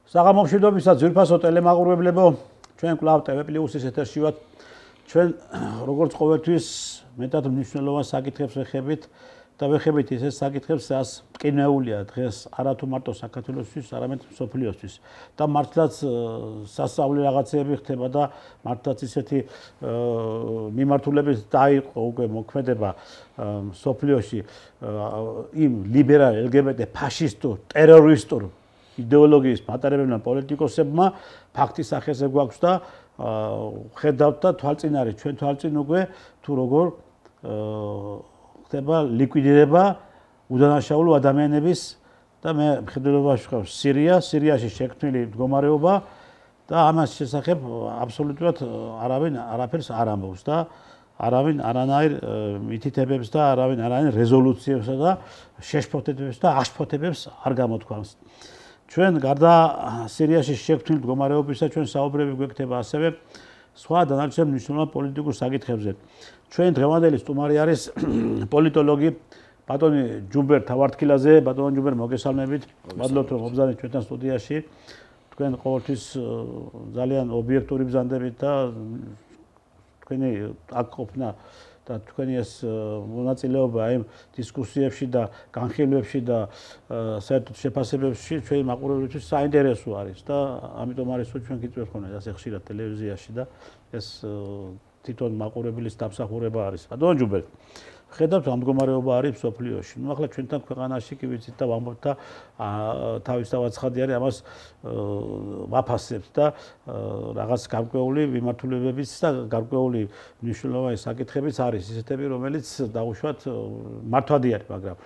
საღამომშვიდობისა ძვირფასო ტელემაყურებლებო, ჩვენ კვლავ TV+-ის ეთერში ვართ. ჩვენ როგორც ყოველთვის მეტად მნიშვნელოვან საკითხებს ვეხებით და ვეხებით ისეთ საკითხებს, რაც მტკინეულია დღეს არათუ მარტო საქართველოსთვის, არამედ მსოფლიოსთვის. და მართლაც სასწაული რაღაცეები ხდება და მართლაც ისეთი მიმართულებით დაიყო უკვე მოქმედება მსოფლიოში იმ ლიბერალ LGBT ფაშისტურ ტერორისტულ იდეოლოგიის მატარებელმა პოლიტიკოსებმა ფაქტის სახეზე გვაქვს და ხედავთ და თვალწინ არის ჩვენ თვალწინ უკვე თუ როგორ ხდება ლიკვიდირება უდანაშაულო ადამიანების და მე მხედველობაში ვხარ სირიაში შექმნილი მდგომარეობა და ამას შესახებ აბსოლუტურად არავინ არაფერს არ ამბობს და არავინ არანაირ მითითებებს და არავინ არანაირ რეზოლუციებსა და შეშფოთებებს და აშფოთებებს არ გამოთქვამს. ჩვენ გარდა სირიაში შექმნილ მდგომარეობისა ჩვენ საუბრები გვექნება ასევე სხვა დანარჩენ მნიშვნელოვან პოლიტიკურ საკითხებზე. ჩვენ დღევანდელი სტუმარი არის პოლიტოლოგი ბატონი ჯუმბერ თავართქილაძე. ბატონი ჯუმბერ, მოგესალმებით. მადლობთ რომ მობრძანეთ ჩვენთან სტუდიაში. თქვენ ყოველთვის ძალიან ობიექტური ბრძანდებით და თქვენი აქ ყოფნა და თქვენი ეს მონაწილეობა იმ დისკუსიებში და განხილვებში და საერთოდ შეფასებებში ჩვენი მაყურებლისთვის საინტერესო არის და ამიტომ არის რომ ჩვენ გიწევთ ხოლმე ასე ხშირად ტელევიზიაში და ეს თვითონ მაყურებლის დამსახურება არის. ბატონო ჯუმბერ, ხედავთ ამ მდგომარეობა არის მსოფლიოში. ნუ ახლა ჩვენთან ქვეყანაში კი ვიცით და ვამბობთ და თავისთავად ცხადი არის ამას ვაფასებთ და რაღაც გარკვეული მიმართულებებიც და გარკვეული მნიშვნელოვანი საკითხებიც არის ისეთები, რომელიც დაუშვათ მართვადი არის, მაგრამ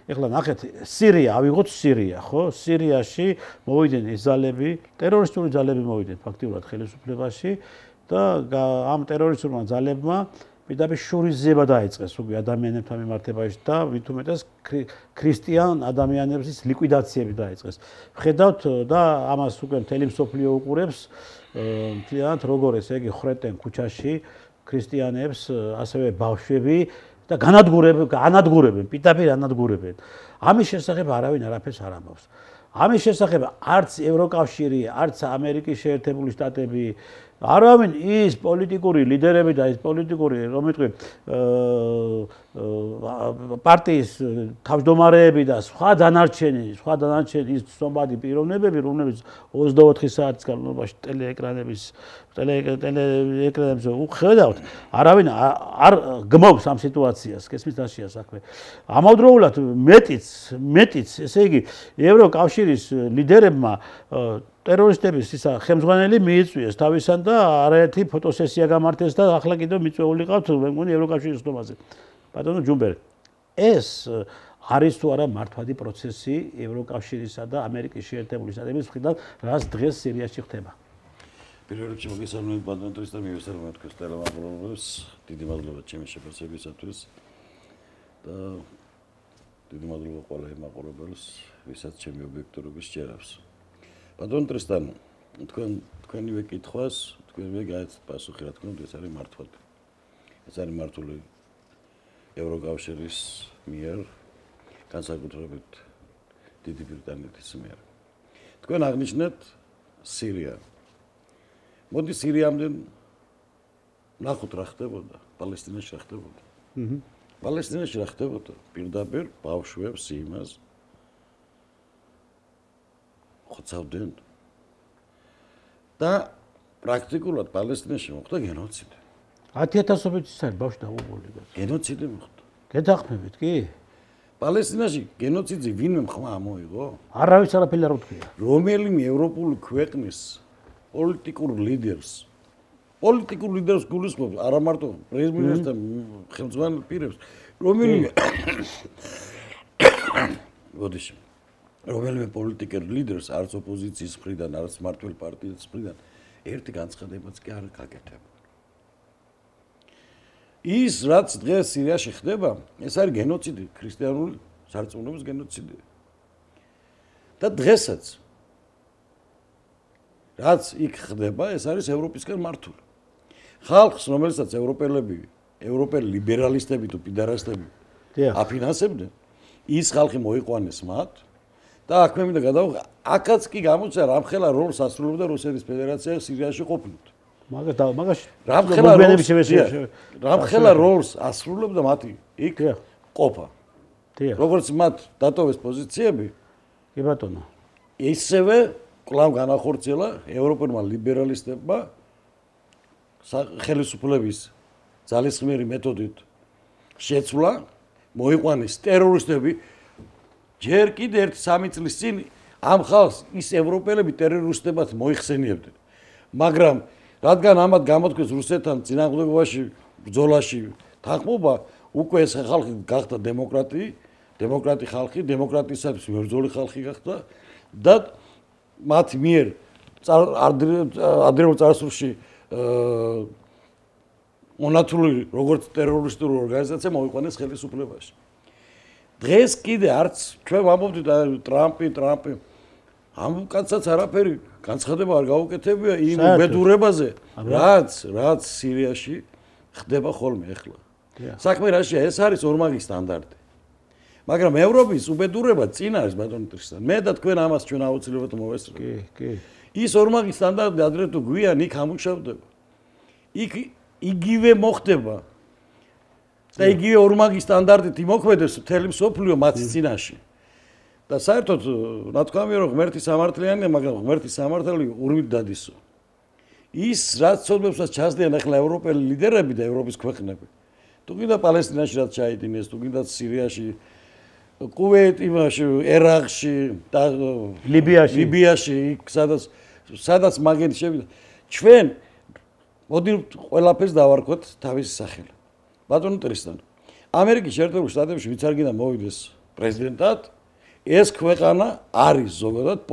ეხლა ნახეთ, სირია, ავიღოთ სირია, ხო? სირიაში მოვიდნენ ეს ძალები, ტერორისტული ძალები მოვიდნენ ფაქტიურად ხელისუფლებაში და ამ ტერორისტულმა ძალებმა პირდაპირ შურისძიება დაიწყეს უკვე ადამიანებთან მიმართებაში და მით უმეტეს ქრისტიან ადამიანების ლიკვიდაციები დაიწყეს. ვხედავთ და ამას უკვე მთელი მსოფლიო უყურებს მთლიანად როგორ ესე იგი ხრეტენ ქუჩაში ქრისტიანებს, ასევე ბავშვები და განადგურებენ, პირდაპირ ანადგურებენ. ამის შესახებ არავინ არაფერს არ ამბობს. ამის შესახებ არც ევროკავშირი, არც ამერიკის შეერთებული შტატები არავინ ის პოლიტიკური ლიდერები და ის პოლიტიკური რომ ვიტყვი პარტიის თავმჯდომარეები და სხვა დანარჩენი ის ცნობადი პიროვნებები, რომლებიც 24 საათის განმავლობაში ტელეეკრანებზე უხედავთ, არავინ არ გმობს ამ სიტუაციას, გესმის რაშია საქმე. ამავდროულად მეტიც, ესე იგი, ევროკავშირის ლიდერებმა ტერორისტების ისა ხელმძღვანელი მიიწვიეს თავისან და არაერთი ფოტოსესია გამართეს და ახლა კიდევ მიწვეული ყავთ მე მგონი ევროკავშირის ხტომაზე. ბატონო ჯუმბერ, ეს არის თუ არა მართვადი პროცესი ევროკავშირისა და ამერიკის შეერთებული შტატების მხრიდან, რაც დღეს სირიაში ხდება? პირველ რიგში მოგესალმებით ბატონო და მივესალმებით თქვენს ტელემაყურებლებს. დიდი მადლობა ჩემი შეფასებისათვის და დიდი მადლობა ყველა იმ მაყურებელს, ვისაც ჩემი ობიექტურობის სჯერავს. ბატონო ტრისტან, თქვენივე კითხვას, თქვენივე გაიცეთ პასუხი, რა თქმა უნდა, ეს არის მართვადი. ეს არის მართული ევროკავშირის მიერ, განსაკუთრებით დიდი ბრიტანეთის მიერ. თქვენ აღნიშნეთ სირია. მოდი სირიამდე ნახოთ რა ხდებოდა, პალესტინაში რა ხდებოდა. პალესტინაში რა ხდებოდა? პირდაპირ ბავშვებს იმას ხოცავდნენ და პრაქტიკულად პალესტინაში მოხდა გენოციდი. 10,000-ობით ისარი ბავშვი დაღუპული. გენოციდი მოხდა. გეთახმებით კი? პალესტინაში გენოციდი ვინმე ხმა მოიღო? არავის არაფერი არ უთქვია. რომელიმე ევროპული ქვეყნის პოლიტიკურ ლიდერს გულისხმობს, არა მარტო პრეზიდენტს და ხელმძღვანელ პირებს, რომელიმე გოდიში რომელიმე პოლიტიკურ ლიდერს არც ოპოზიციის მხრიდან, არც მმართველ პარტიის მხრიდან ერთი განცხადებაც კი არ გაკეთება. ის რაც დღეს სირიაში ხდება, ეს არის გენოციდი, ქრისტიანული სარწმუნოების გენოციდი. და დღესაც რაც იქ ხდება, ეს არის ევროპისკენ მართული. ხალხს, რომელსაც ევროპელი ლიბერალისტები თუ პიდარასტები აფინანსებდნენ, ის ხალხი მოიყვანეს მათ და აქ მე მინდა გადავხო, აქაც კი გამოჩნდა რამხელა როლს ასრულებდა რუსეთის ფედერაცია სირიაში ყოფნით. მაგაში რამხელა როლს ასრულებდა მათი იქ ყოფა. როგორც მათ დატოვეს პოზიციები, კი ბატონო. ისევე კვლავ განახორციელა ევროპელმა ლიბერალისტებმა ხელისუფლების ძალისხმევი მეთოდით შეცვლა, მოიყვანეს ტერორისტები. ჯერ კიდე 1-3 წლის წინ ამ ხალხს ის ევროპელები ტერორისტებად მოიხსენიებდნენ. მაგრამ რადგან ამათ გამოთქვეს რუსეთთან წინააღმდეგობაში ბრძოლაში თანხმობა, უკვე ეს ხალხი გახდა დემოკრატი ხალხი, დემოკრატიისათვის მებრძოლი ხალხი გახდა და მათ მიერ ადრეულ წარსულში მონათული როგორც ტერორისტული ორგანიზაცია მოიყვანეს ხელისუფლებაში. დღეს კიდე არც ჩვენ ვამბობთ ტრამპი ამ კაცაც არაფერი განცხადება არ გაუკეთებია იმ უბედურებაზე, რაც სირიაში ხდება ხოლმე ახლა. საქმე რაშია, ეს არის ორმაგი სტანდარტი. მაგრამ ევროპის უბედურება წინ არის ბატონო ტრისთან. მე და თქვენ ამას ჩვენ აუცილებლად მოვესწრებთ. კი. ის ორმაგი სტანდარტი ადრე თუ გვიან იქ ამუშავდება. იქ იგივე მოხდება. და იგივე ორმაგი სტანდარტით იმოქმედებს მთელი მსოფლიო მათი წინაშე. და საერთოდ რა თქვა მე რომ ღმერთი სამართლიანია, მაგრამ ღმერთი სამართალი ურმით დადისო. ის რაც ცოდვებსაც ჩასდიან ახლა ევროპელი ლიდერები და ევროპის ქვეყნები. თუ გინდა პალესტინაში რაც ჩაიდინეს, თუ გინდა სირიაში, კუვეიტში, ერაყში და ლიბიაში, სადაც მაგეთი შევიდა. ჩვენ მოდი ყველაფერს დავარქვათ თავისი სახელი. ბატონო ტრისთან, ამერიკის შეერთებულ შტატებში ვინც არ გინდა მოვიდეს პრეზიდენტად, ეს ქვეყანა არის ზოგადად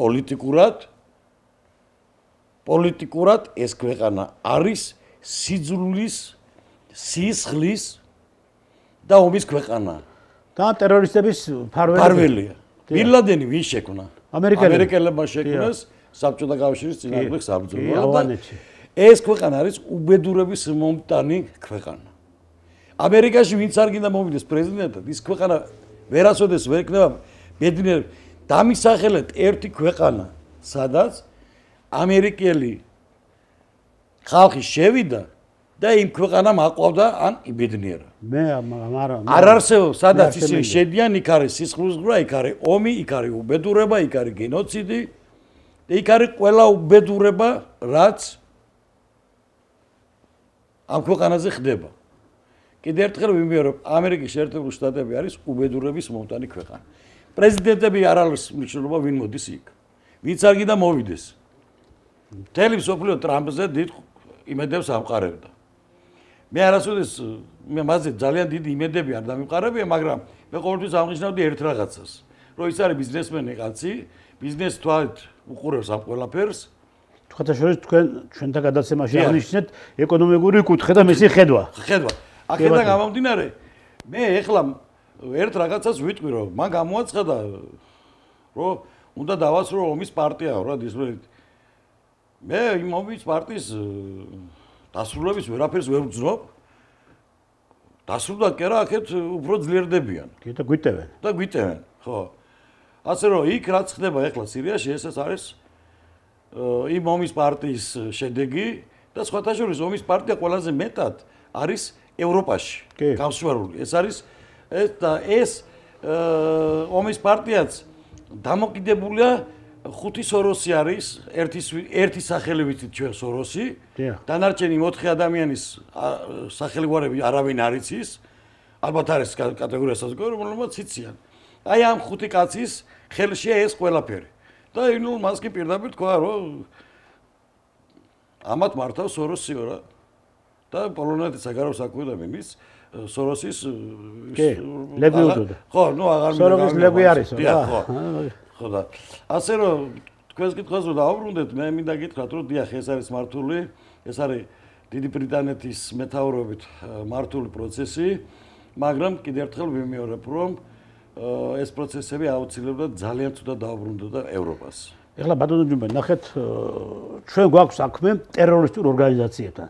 პოლიტიკურად ეს ქვეყანა არის სიძულვის, სისხლის და ომის ქვეყანა. და ტერორისტების ფარველია. ბინ ლადენი ვინ შექმნა? ამერიკელებმა შექმნეს საბჭოთა კავშირის წინააღმდეგ საბრძოლო. ეს ქვეყანა არის უბედურების მომტანი ქვეყანა. ამერიკაში ვინც არ გინდა მოვიდეს პრეზიდენტად, ის ქვეყანა ვერასოდეს ვერ იქნება ბედნიერი. დამისახელეთ ერთი ქვეყანა, სადაც ამერიკელი ხალხი შევიდა და იმ ქვეყანამ აყვავდა ან იბედნიერა. არ არსებობს, სადაც ისინი შედიან, იქ არის სისხლისღვრა, იქ არის ომი, იქ არის უბედურება, იქ არის გენოციდი და იქ არის ყველა უბედურება, რაც ამ ქვეყანაზე ხდება. კიდევ ერთხელ ვიმეორებ, ამერიკის შეერთებული შტატები არის უბედურების მომტანი ქვეყანა. პრეზიდენტები არ არის მნიშვნელობა ვინ მოდის იქ. ვინც არ გინდა მოვიდეს. მთელი მსოფლიო ტრამპზე დიდ იმედებს ამყარებდა. მე არასოდეს მე მასზე ძალიან დიდი იმედები არ დამიმყარებია, მაგრამ მე ყოველთვის აღნიშნავდი ერთ რაღაცას, რომ ის არის ბიზნესმენი კაცი, ბიზნეს თვალით უყურებს ამ ყველაფერს. თქვენთაშორის ჩვენთან გადაცემაში აღნიშნეთ ეკონომიკური კუთხე და მისი ხედვა. აქედან გამომდინარე, მე ეხლა ერთ რაღაცას ვიტყვი, რომ მან გამოაცხადა, რომ უნდა დავასრულო ომის პარტია, რა ისმენით. მე იმ ომის პარტიის დასრულების ვერაფერს ვერ ვძნობ. დასრულდა კი არა, აქეთ უფრო ძლიერდებიან. კი და გვიტევენ. ხო. ასე რომ იქ რაც ხდება ეხლა სირიაში, ესეც არის იმ ომის პარტიის შედეგი და სხვათა შორის ომის პარტია ყველაზე მეტად არის ევროპაში გამსვარული. ეს არის ეს ომის პარტიაც დამოკიდებულია ხუთი სოროსი არის, ერთი სახელი ვიცით ჩვენ სოროსი. დანარჩენი 4 ადამიანის სახელგვარები არავინ არ იცის. ალბათ არის კატეგორია საზოგადოება, რომელმაც იციან. აი ამ ხუთი კაცის ხელშია ეს ყველაფერი. და ნუ მას კი პირდაპირ თქვა, რომ ამათ მართავს სოროსიო რა. და პოლონეთის საგარეო საქმეთა მინისტრს სოროსის ლეგვი უდოდა. ხო, ნუ აღარ მინდა. სოროსის ლეგვი არის რა. ხო და ასე რომ თქვენს კითხვას რომ დავუბრუნდეთ, მე მინდა გითხრათ, რომ დიახ, ეს არის მართული, ეს არის დიდი ბრიტანეთის მეთაურობით მართული პროცესი, მაგრამ კიდევ ერთხელ ვიმეორებ, რომ ეს პროცესები აუცილებლად ძალიან ცუდად დაუბრუნდა ევროპას. ეხლა ბატონო ჯუმბე, ნახეთ, ჩვენ გვაქვს საქმე ტერორისტულ ორგანიზაციებთან.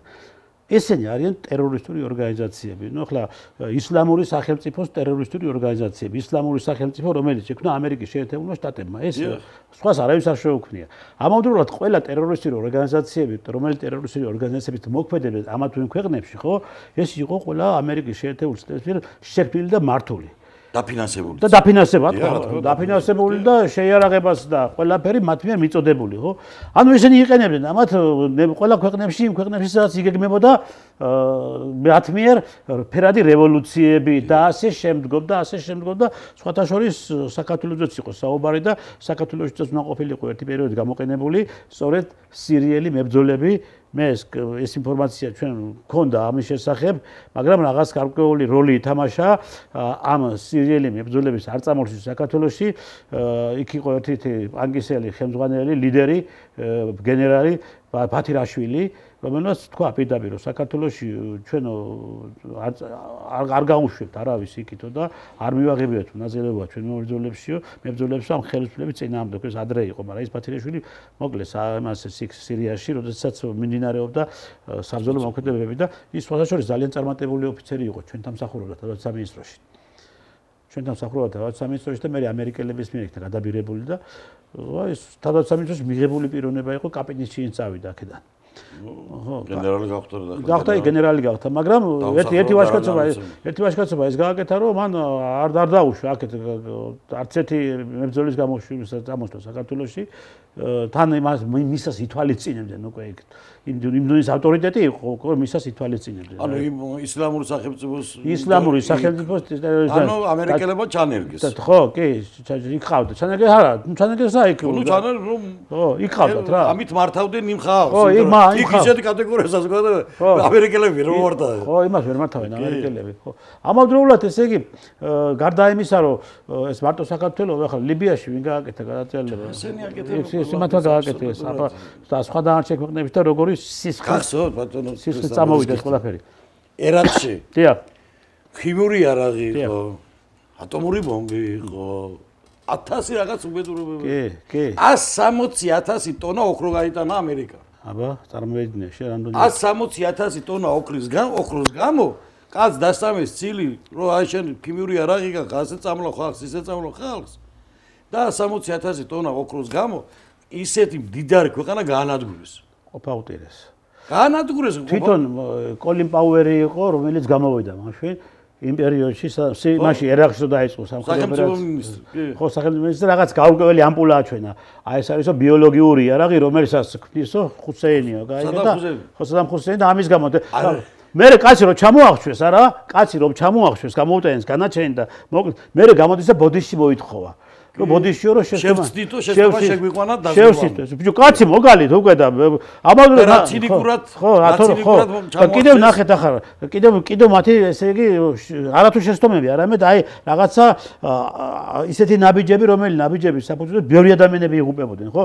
ესენი არიან ტერორისტული ორგანიზაციები. ნუ ახლა ისლამური სახელმწიფოს ტერორისტული ორგანიზაციები, ისლამური სახელმწიფო, რომელიც ექნა ამერიკის შეერთებულმა შტატებმა. ეს სხვას არავის არ შეუქმნია. ამავდროულად ყველა ტერორისტული ორგანიზაციები, რომელიც ტერორისტული ორგანიზაციებით მოქმედებენ ამა თუ იმ ქვეყნებში, ხო? ეს იყო ყველა ამერიკის შეერთებული შტატების შექმნილი და მართული. დაფინანსებული. და დაფინანსებული და შეიარაღებას და ყველაფერი მათ მიერ მიწოდებული, ხო? ანუ ესენი იყენებდნენ ამათ ყველა ქვეყნებში, იმ ქვეყნებში, სადაც იგეგმებოდა მათ მიერ ფერადი რევოლუციები და ასე შემდგომ და სხვათა შორის საქართველოსაც იყო საუბარი და საქართველოშიც უნდა ყოფილიყო ერთი პერიოდი გამოყენებული სწორედ სირიელი მებრძოლები. მე ეს ინფორმაცია ჩვენ მქონდა ამის შესახებ, მაგრამ რაღაც გარკვეული როლი ითამაშა ამ სირიელი მებრძოლების არწამორში საქართველოში. იქ იყო ერთ-ერთი პანკისელი ხელმძღვანელი ლიდერი, გენერალი ბათირაშვილი, რომელსაც თქვა პირდაპირ რომ საქართველოში ჩვენ არ გავუშვებთ არავის იქითო და არ მივაღებიათ უნაზელობა ჩვენ მებრძოლებსო ამ ხელისუფლების წინააღმდეგ. ეს ადრე იყო, მაგრამ ეს ბათირაშვილი მოკლეს ამას სირიაში, როდესაც მიმდინარეობდა საბრძოლო მოქმედებები და ის სხვათა შორის ძალიან წარმატებული ოფიცერი იყო ჩვენთან მსახურობდა თავდაცვის სამინისტროში. ჩვენთან მსახურობდა თავდაცვის სამინისტროში და მე ამერიკელების მიერ იქნა გადაბირებული და ეს თავდაცვის სამინისტროში მიღებული პიროვნება იყო კაპიტნის ჩინით წავიდა აქედან. გენერალი გახვდა და გახდა გენერალი გახდა, მაგრამ ერთი ვაჟკაცობა ეს გააკეთა რომ მან არ დაუშვა აქეთ არც ერთი მებრძოლის გამოსვლა საქართველოში თან მისას ითვალისწინებდნენ უკვე იქ იმდონის ავტორიტეტი იყო მისას ითვალისწინებდნენ. ანუ ისლამური სახელმწიფოს ანუ ამერიკელებმა ჩანერგეს. ხო, კი, იყავდა. ჩანერგეს არა, ჩანერგეს რა იქ. ნუ ჩანერ რომ ხო, იყავდათ რა. ამით მართავდნენ იმ ხალხს. ხო, იქ ისეთი კატეგორიას ასკოდა ამერიკელები რო ვარდა. ხო, იმას ვერ მართავენ ამერიკელები, ხო. ამავდროულად ესე იგი გარდა იმისა რომ ეს მარტო საქართველოს ახლა ლიბიაში ვინ გააკეთა გადაწყვეტილება. ესენი აკეთებენ. ეს მათმა გააკეთეს და სხვა დანარჩენ ქვეყნებში და როგორი გახსოვთ ბატონო სისხლი წამოვიდეს ყველაფერი. ერაყში. დიახ. ქიმიური არაღი იყო, ატომური ბომბი იყო, 1000 რაღაც უბედურებები. კი. 160,000 ტონა ოქრო გაიტანა ამერიკა. აბა, წარმოედგინე შე რამდენი 160,000 ტონა ოქროს გამო კაც დასწამეს ცილი, რომ აი შენ ქიმიური არაღი გაქვს, ასე წამლა ხალხს, ისე წამლა ხალხს. და 160,000 ტონა ოქროს გამო ისეთი მდიდარი ქვეყანა გაანადგურეს. ყოფა უტირეს. გაანადგურეს. თვითონ კოლინ პაუერი იყო, რომელიც გამოვიდა მაშინ იმ პერიოდში, მაშინ ერაყში დაიწყო სახელმწიფო მინისტრი. ხო, სახელმწიფო მინისტრი რაღაც გაურკვეველი ამპულა აჩვენა. აი ეს არისო ბიოლოგიური არაღი, რომელსაც ქმნისო ხუსეინიო, გაიგე და ხო, სადამ ხუსეინი და ამის გამო მე კაცი რომ ჩამოახშვეს, არა? კაცი რომ ჩამოახშვეს, გამოუტანეს განაჩენი და მე გამოდის და ბოდიში მოითხოვა. რომ ბოდიშიო რომ შევცდითო შეცდომა შეგვიყვანა და შევცდით. ბიჭო, კაცი მოგალით უკვე და ამავდროულად ცინიკურად კიდევ ნახეთ ახლა კიდევ მათი ესე იგი არათუ შეცდომები, არამედ აი რაღაცა ისეთი ნაბიჯები, რომელი ნაბიჯები საფუძვლად ბევრი ადამიანები იღუპებოდნენ, ხო?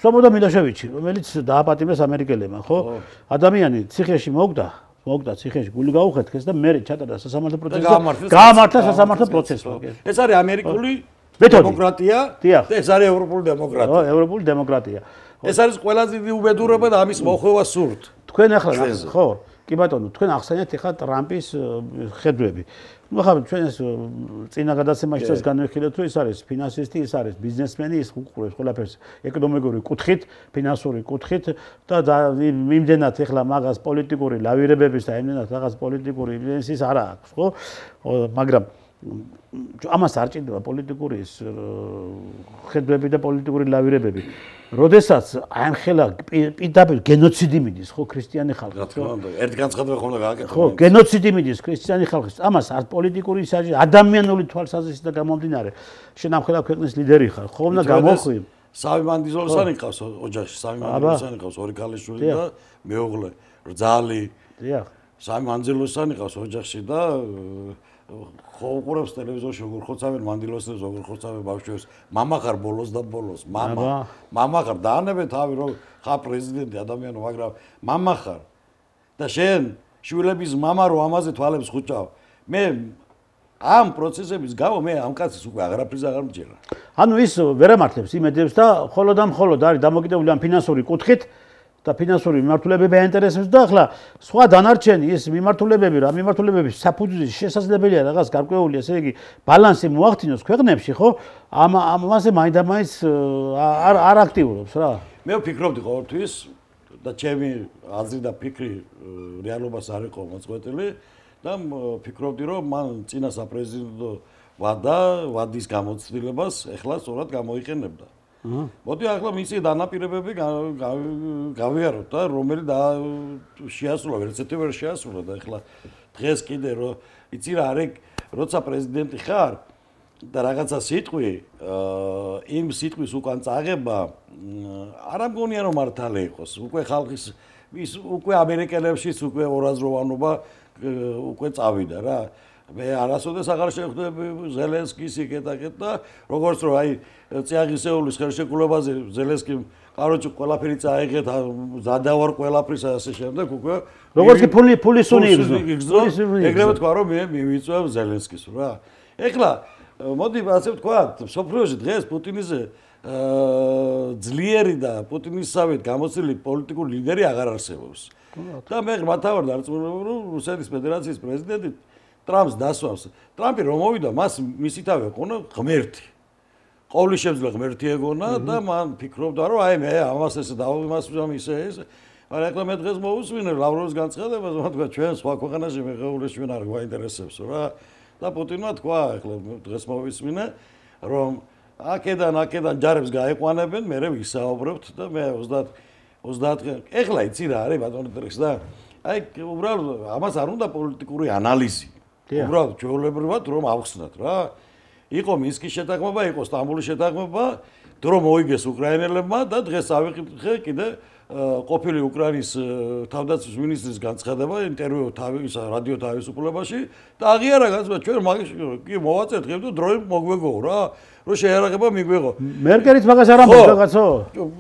სვობოდა მილოშევიჩი, რომელიც დააპატიმრეს ამერიკელებმა, ხო? ადამიანი ციხეში მოგდა ციხეში, გული გაუხეთქეს და მე ჩატარდა სასამართლო პროცესი. გაამართლა სასამართლო პროცესი. ეს არის ამერიკული დემოკრატია და ეს არის ევროპული დემოკრატია. ხო, ევროპული დემოკრატია. ეს არის ყველაზე დიდი უბედურება და ამის მოხვევა სურთ. თქვენ ახლა ხო, კი ბატონო, თქვენ ახსენეთ ახლა ტრამპის ხედვები. ნუ ახლა ჩვენ ეს წინა გადაცემაშიც განვიხილეთ, რომ ის არის ფინანსისტი, ის არის ბიზნესმენი, ის უყურებს ყველაფერს ეკონომიკური კუთხით, ფინანსური კუთხით და იმდენად ახლა მაგას პოლიტიკური ლავირებების და იმდენად რაღაც პოლიტიკური ის არა აქვს, ხო? მაგრამ ამას არ ჭირდება პოლიტიკური ხედვები და პოლიტიკური ლავირებები. როდესაც აი ამ ხელა პირდაპირ გენოციდი მიდის, ხო, ქრისტიანი ხალხი. რა თქმა უნდა, ერთ განცხადება ხომ და გააკეთა. ხო, გენოციდი მიდის ქრისტიანი ხალხის. ამას არ პოლიტიკური ისაჯი, ადამიანური თვალსაზრისით და გამომდინარე. შენ ამ ხელა ქვეყნის ლიდერი ხარ, ხომ და გამოხვი. სამი მანდილოსანი ყავს ოჯახში, სამი მანდილოსანი ყავს, ორი ქალიშვილი და მეუღლე, რძალი. დიახ. სამი მანდილოსანი ყავს ოჯახში და ხო უყურებს ტელევიზორში როგორ ხოცავენ მანდილოსებს, როგორ ხოცავენ ბავშვებს. მამა ხარ ბოლოს და ბოლოს, მამა ხარ დაანებე თავი რომ ხარ პრეზიდენტი ადამიანო, მაგრამ მამა ხარ. და შენ შვილების მამა რო ამაზე თვალებს ხუჭავ. მე ამ პროცესების გამო მე ამ კაცის უკვე აღარაფერს აღარ მჯერა. ანუ ის ვერ ამართლებს იმედებს და მხოლოდ არის დამოკიდებული ამ ფინანსური კუთხით და ფინანსური მიმართულებები აინტერესებს და ახლა სხვა დანარჩენი ეს მიმართულებები რა მიმართულებების საფუძვლის შესაძლებელია რაღაც გარკვეული ესე იგი ბალანსი მოახდინოს ქვეყნებში ხო ამაზე მაინდამაინც არ აქტიურობს რა მე ვფიქრობდი ყოველთვის და ჩემი აზრი და ფიქრი რეალობას არ იყო მოწყვეტილი და ვფიქრობდი რომ მან წინა საპრეზიდენტო ვადის გამოცდილებას ეხლა სწორად გამოიყენებდა მოდი ახლა მისი დანაპირებები გავიაროთ და რომელი შეასრულა ვერცერთი ვერ შეასრულა და ახლა დღეს კიდე რომ იცი რა არის როცა პრეზიდენტი ხარ და რაღაცა სიტყვი იმ სიტყვის უკან წაღება არ ამგონია რომ მართალი იყოს უკვე ხალხის ის უკვე ამერიკელებშიც უკვე ორაზროვანობა უკვე წავიდა რა მე არასოდეს აღარ შევხვდები ზელენსკის იქეთ და როგორც რომ აი წიაღისეულის ხელშეკრულებაზე ზელენსკიმ კაროჩი ყველაფერი წაიღეთ ზადავარ ყველაფრის ასე შემდეგ უკვე როგორც კი ფულის უნი იგზნო ეგრევე თქვა რომ მე მივიწვევ ზელენსკის რა ეხლა მოდი ასე ვთქვათ სოფლიოში დღეს პუტინიზე ძლიერი და პუტინისავით გამოცილი პოლიტიკური ლიდერი აღარ არსებობს და მე მათავარ დარწმუნებული რომ რუსეთის ფედერაციის პრეზიდენტი ტრამპს დასვავს ტრამპი რომ მოვიდა მას მისი თავი ეყონა ღმერთი ყოვლის შემძლე ღმერთი ეგონა და მან ფიქრობდა რომ აი მე ამას ესე დავიმასვამ ისე მაგრამ ეხლა მე დღეს მოვუსმინე ლავროვის განცხადებას თქვა ჩვენ სხვა ქვეყანაში მიღებული ჩვენ არ გვაინტერესებს რა და პუტინმა თქვა ეხლა დღეს მოვისმინე რომ აქედან ჯარებს გაეყვანებენ მე ვისაუბრებთ და მე 30 ეხლა იცი რა არის ბატონო ტრიქს და აი უბრალოდ ამას არ უნდა პოლიტიკური ანალიზი უბრალოდ ჩვეულებრივად რომ ავხსნათ რა იყო მინსკის შეთანხმება იყო სტამბოლის შეთანხმება დრო მოიგეს უკრაინელებმა და დღეს ავიღე კიდე ყოფილი უკრაინის თავდაცვის მინისტრის განცხადება ინტერვიუ თავის რადიო თავისუფლებაში და აღიარა განცხადება ჩვენ მაგის კი მოვაწერთ ხევ და დროი მოგვეგო რა რომ შეერაღება მიგვეღო მერკელიც მაგას არ ამბობს რაღაცო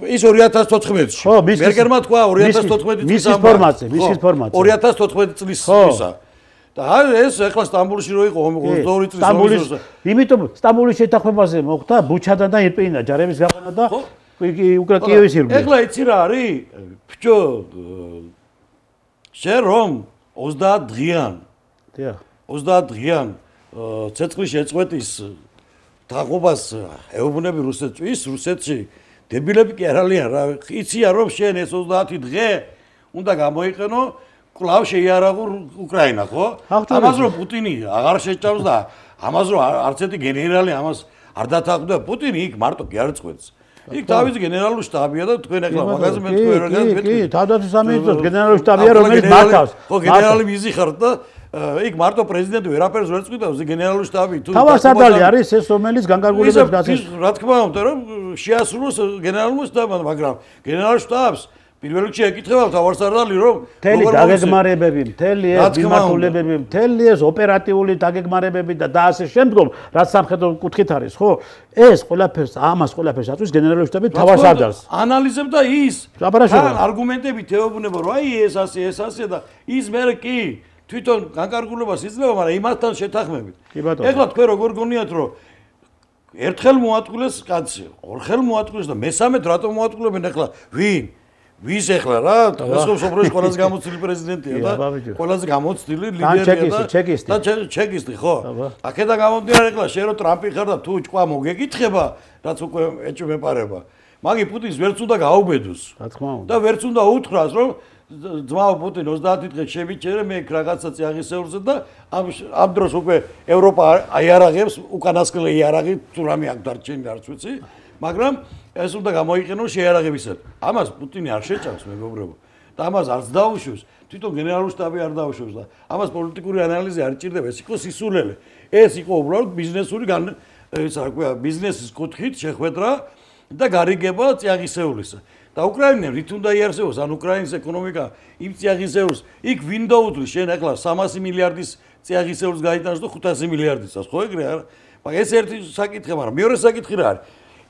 ის 2014-ში მერკელმა თქვა 2014 წლის მისის ფორმატზე 2014 წლის ისა და ეს ახლა სტამბოლში რო იყო 22 წლის სტამბოლის იმიტომ სტამბოლის შეთანხმებაზე მოხდა ბუჩადან და ირპინიდან ჯარების გაყვანა და უკრა კიევის ირგვლივ ეხლა იცი რა არის ბჭო შენ რომ 30 დღიან 30 დღიან ცეცხლის შეწყვეტის თაღობას ეუბნები რუსეთს რუსეთში დებილები კი არ არიან რა იციან რომ შენ ეს 30 დღე უნდა გამოიყენო კლავ შეიარაღო უკრაინა ხო ამას რომ პუტინი აღარ შეჭავს და ამას რომ არც ერთი გენერალი ამას არ დათანხმდა პუტინი იქ მარტო კი არ წყვეტს იქ თავის გენერალური შტაბია და თქვენ ახლა მაგაზე მე თქვენ რა გეტყვით კი თავდაცვის სამინისტროს გენერალური შტაბია რომელიც მართავს ხო გენერალი მიზი ხართ და იქ მარტო პრეზიდენტი ვერაფერს ვერ წყვიტავს გენერალური შტაბი თუ თავსადალი არის ეს რომელიც განკარგულებებს გასცემს რა თქმა უნდა რომ შეასრულოს გენერალურ შტაბს მაგრამ გენერალურ შტაბს პირველ რიგში ეკითხება თავარსარდალი რომ მთელი დაგეგმარებები, მთელი ეს მიმართულებები, მთელი ეს ოპერატიული დაგეგმარებები და ასე შემდგომ, რაც სამხედრო კუთხით არის, ხო? ეს ყველაფერს, ამას ყველაფერს აწვის გენერალური შტაბი თავარსარდალს. ანალიზებდა ის. თან არგუმენტებით ეუბნება, რომ აი ეს ასე და ის მე კი თვითონ განკარგულებას იძლევა, მაგრამ იმასთან შეთანხმებით. ეხლა თქვენ როგორ გონიათ, რომ ერთხელ მოატყუილეს კაცი, ორხელ მოატყუილეს და მესამედ რატომ მოატყუილებენ ახლა ვინ? ვის ეხლა რა სოფროს ყველაზე გამოცდილი პრეზიდენტია და ყველაზე გამოცდილი ლიდერია და ჩეკისტი ხო აქედან გამომდინარე ეხლა შენ რო ტრამპი ხარ და თუ ჭკვა მოგეკითხება რაც უკვე ეჭვმეპარება მაგი პუტინს ვერც უნდა გაუბედოს რა თქმა უნდა და ვერც უნდა უთხრას რომ ძმაო პუტინ 30 დღე შემიჩერე მე რაღაცა წიაღისეულზე და ამ დროს უკვე ევროპა აიარაღებს უკანასკნელი იარაღი თუ რამე აქ დარჩენილი არც ვიცი მაგრამ ეს უნდა გამოიყენოს შეიარაღებისად. ამას პუტინი არ შეჭამს მეგობრებო. და ამას არც დაუშვებს, თვითონ გენერალური შტაბი არ დაუშვებს და ამას პოლიტიკური ანალიზი არ ჭირდება, ეს იყო სისულელე. ეს იყო უბრალოდ ბიზნესური ბიზნესის კუთხით შეხვედრა და გარიგება წიაღისეულისა. და უკრაინა რით უნდა იარსებოს, ან უკრაინის ეკონომიკა იმ წიაღისეულს, იქ ვინ დაუძლის შენ ახლა 300 მილიარდის წიაღისეულს გაიტანოს და 500 მილიარდისას, ხო ეგრე არა? მაგრამ ეს ერთი საკითხია, მაგრამ მეორე საკითხი რა არის?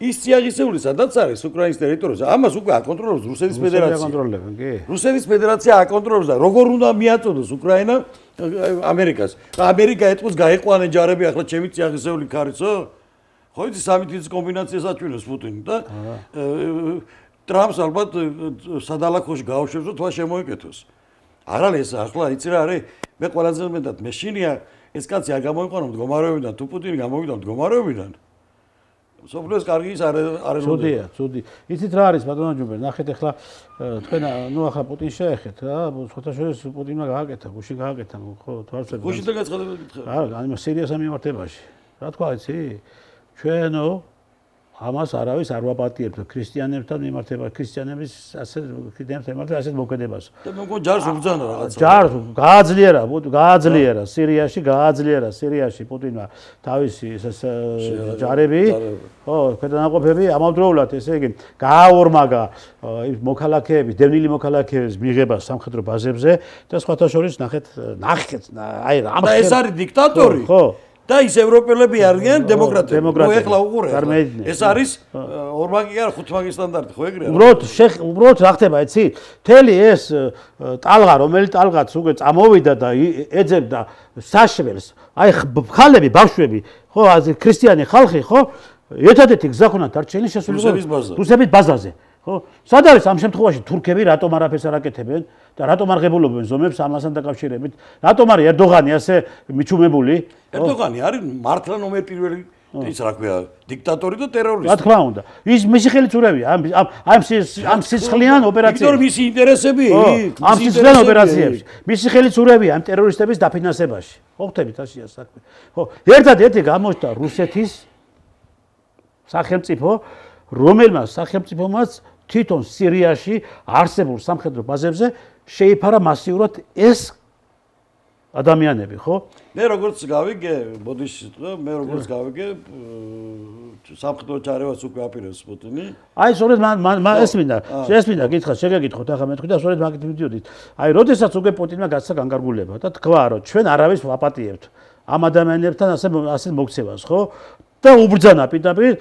ის წიაღისეული სადაც არის უკრაინის ტერიტორიაზე ამას უკვე აკონტროლებს რუსეთის ფედერაცია აკონტროლებენ კი რუსეთის ფედერაცია აკონტროლებს და როგორ უნდა მიაწოდოს უკრაინა ამერიკას ამერიკა ეთყოს გაეყვანენ ჯარები ახლა ჩემი წიაღისეული ქარიცო ხო იცი სამი თითის კომბინაციას აჩვენებს პუტინი და ტრამპს ალბათ სადალახოში გაუშვებს და თქვა შემოეკეთოს. არ არის ეს ახლა იცი რა არის? მე ყველაზე მეტად მეშინია ეს კაცი არ გამოიყვანა მდგომარეობიდან, თუ პუტინი გამოვიდა მდგომარეობიდან. სოფლიოს კარგი ის არ ცუდია, ცუდი. იცით რა არის ბატონო ჯუმბერ, ნახეთ ახლა თქვენ ნუ ახლა პუტინს შეეხეთ რა, სხვათა შორის პუტინმა გააკეთა, გუში გააკეთა, ხო, თვალსაჩინო. გუშინ და გაცხადება გითხრა. არა, სირიასთან მიმართებაში. რა თქვა იცი? ჩვენო ამას არავის არ ვაპატიებთ ქრისტიანებთან მიმართება, ქრისტიანების ასეთ მოქმედებას. და მე მგონი ჯარს უბრძანა რაღაცა. ჯარს გააძლიერა სირიაში პუტინმა თავისი ჯარები, ხო, ქვედანაყოფები ამავდროულად ესე იგი გააორმაგა მოქალაქეების, დევნილი მოქალაქეების მიღება სამხედრო ბაზებზე და სხვათა შორის ნახეთ, აი ამ ეს არის დიქტატორი. ხო. და ის ევროპელები არიან დემოკრატები. ეხლა უყურე. ეს არის ორმაგი არ ხუთმაგი სტანდარტი, ხო ეგრეა? უბრალოდ რა ხდება, იცი? მთელი ეს ტალღა, რომელიც ტალღაც უკვე წამოვიდა და ეძებდა საშველს, აი ხალები, ბავშვები, ხო, ქრისტიანი ხალხი, ხო? ერთადერთი გზა ქონდათ დარჩენილი შესაძლებლობა რუსების ბაზაზე. ხო? სად არის ამ შემთხვევაში თურქები რატომ არაფერს არ აკეთებენ და რატომ არ ღებულობენ ზომებს ამასთან დაკავშირებით? რატომ არის ერდოღანი ასე მიჩუმებული? ერდოღანი არის მართლა ნომერ პირველი ის რა ქვია, დიქტატორი და ტერორისტი. რა თქმა უნდა. ის მისი ხელისუფლებია ამ სისხლიან ოპერაციებში. იმიტომ მისი ინტერესები ამ სისხლიან ოპერაციებში. მისი ხელისუფლებია ამ ტერორისტების დაფინანსებაში. ხო ხტებით ასია საქმე. ხო, ერთადერთი გამოჩნდა რუსეთის სახელმწიფო, რომელმაც სახელმწიფომაც თვითონ სირიაში არსებულ სამხედრო ბაზებზე შეიფარა მასიურად ეს ადამიანები, ხო? მე როგორც გავიგე, მოდი სიტყვა, მე როგორც გავიგე, სამხედრო ჩარევას უკვე აპირებს პუტინი. აი, სწორედ ესმინდა კითხა, შეგეკითხოთ ახლა მე თქვი და სწორედ მაგით მივიდოდით. აი, როდესაც უკვე პუტინმა გასცა განგარგულება და თქვა, რომ ჩვენ არავის ვაპატიებთ ამ ადამიანებთან ასე მოქცევას, ხო? და უბრძანა პირდაპირ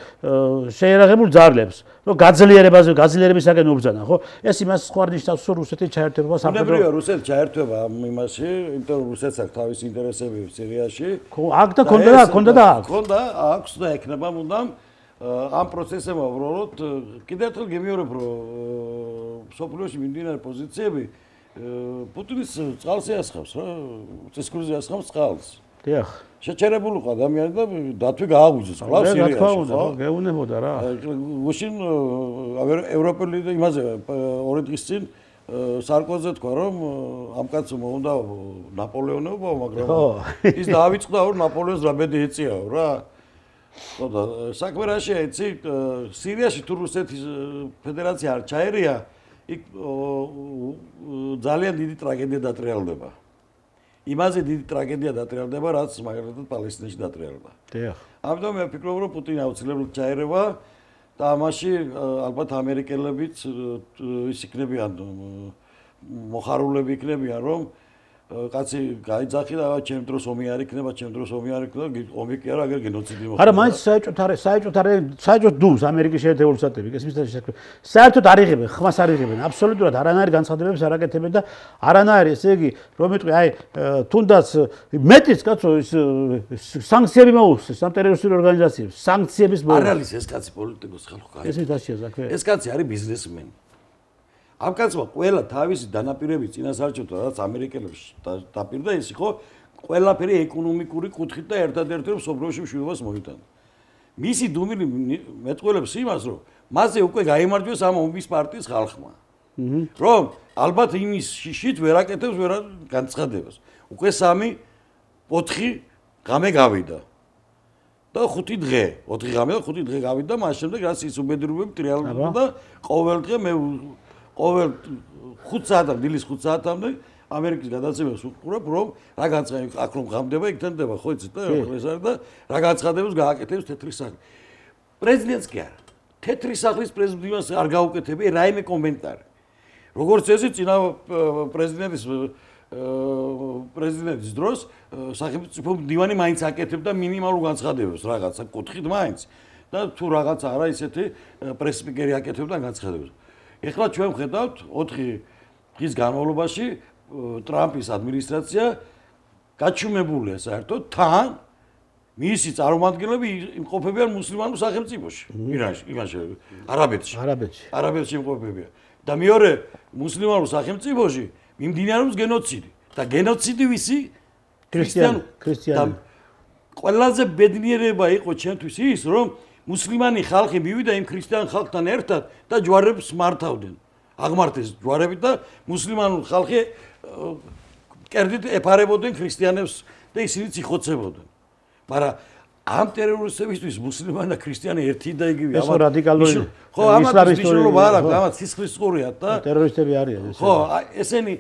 შეერაღებულ ძაღლებს, რომ გაძლიერებისაკენ უბრძანა, ხო? ეს იმას სხვა ნიშნავს, რომ რუსეთის ჩაერთვება სამხედრო. რუსეთი ჩაერთვება ამ იმაში, იმიტომ რომ რუსეთს აქვს თავისი ინტერესები სირიაში. ხო, აქ და ქონდა და აქვს. ქონდა, აქვს და ექნება მუდამ ამ პროცესებმა უბრალოდ კიდევ ერთხელ გემიორებ, რომ სოფლიოში მიმდინარე პოზიციები პუტინის წყალს ეასხავს რა, წისქვილზე ეასხავს წყალს. დიახ. შეჩერებული ყო ადამიანი და დათვი გააღვიძეს ყავს სირიაში. რა თქმა უნდა, გეუნებოდა რა. გუშინ ევროპელი და იმაზე 2 დღის წინ სარკოზე თქვა რომ ამ კაცმა უნდა ნაპოლეონებო, მაგრამ ის დაავიწყდა რომ ნაპოლეონს რა ბედი ეწიაო რა. ხო და საქმე რა შეეცი სირიაში თუ რუსეთის ფედერაცია არ ჩაერია, იქ ძალიან დიდი ტრაგედია დატრიალდება. იმაზე დიდი ტრაგედია დატრიალდება, რაც მაგალითად პალესტინაში დატრიალდა. დიახ. ამიტომ მე ვფიქრობ, რომ პუტინი აუცილებლად ჩაერევა და ამაში ალბათ ამერიკელებიც ის იქნებიან მოხარულები იქნებიან, რომ კაცი გაიძახი და ჩემ დროს ომი არ იქნება, ომი კი არა, აგერ გენოციდი მოხდება. არა, მაინც საერთოდ დუმს ამერიკის შეერთებული შტატები, ეს მის საერთოდ არ იღებენ, ხმას არ იღებენ, აბსოლუტურად არანაირ განცხადებებს არ აკეთებენ და არანაირი, ესე იგი, რომ მეტყვი, აი, თუნდაც მეტიც კაცო ის სანქციები მოუსწრეს ამ ტერორისტულ ორგანიზაციებს, სანქციების არ არის ეს კაცი პოლიტიკოსი ხალხო, კაცი. ეს მითაშია საქმე. ეს კაცი არის ბიზნესმენი. ამ კაცმა ყველა თავისი დანაპირების წინასარჩევთან, რაც ამერიკელებს დაპირდა ის იყო, ყველაფერი ეკონომიკური კუთხით და ერთადერთი რომ სოფლიოში მშვიდობას მოიტანა. მისი დუმილი მეტყველებს იმას, რომ მასზე უკვე გაიმარჯვეს ამ ომის პარტიის ხალხმა. რომ ალბათ იმის შიშით ვერ აკეთებს ვერ განცხადებას. უკვე 3-4 ღამე გავიდა. და 5 დღე, 4 ღამე და 5 დღე გავიდა, მას შემდეგ რაც ის უბედურებები ტრიალდება და ყოველ დღე მე ყოველ 5 საათამდე, დილის 5 საათამდე ამერიკის გადაცემებს ვუყურებ, რომ რა განცხადება აქ რომ ღამდება, იქ თენდება, ხო იცით და ეს არის და რა განცხადებას გააკეთებს თეთრი სახლი. პრეზიდენტს კი არა. თეთრი სახლის პრეზიდენტს არ გაუკეთებია რაიმე კომენტარი. როგორც ესე წინა პრეზიდენტის დროს სახელმწიფო მდივანი მაინც აკეთებდა მინიმალურ განცხადებებს რაღაცა კუთხით მაინც და თუ რაღაცა არა ისეთი პრესპიკერი აკეთებდა განცხადებებს. ეხლა ჩვენ ვხედავთ 4 დღის განმავლობაში ტრამპის ადმინისტრაცია გაჩუმებულია საერთოდ თან მისი წარმომადგენლები იმყოფებიან მუსლიმანურ სახელმწიფოში, ირანში, არაბეთში იმყოფებიან. და მეორე მუსლიმანურ სახელმწიფოში მიმდინარეობს გენოციდი. და გენოციდი ვისი? ქრისტიანი. ყველაზე ბედნიერება იყო ჩემთვის ის, რომ მუსლიმანი ხალხი მივიდა იმ ქრისტიან ხალხთან ერთად და ჯვარებს მართავდნენ. აღმართეს ჯვარები და მუსლიმანურ ხალხი კერძით ეფარებოდნენ ქრისტიანებს და ისინიც იხოცებოდნენ. მაგრამ ამ ტერორისტებისთვის მუსლიმანი და ქრისტიანი ერთი და იგივე. ეს რადიკალური ხო, ამას მნიშვნელობა არ აქვს, ამას სისხლისღურია და ტერორისტები არიან ესე. ხო, ესენი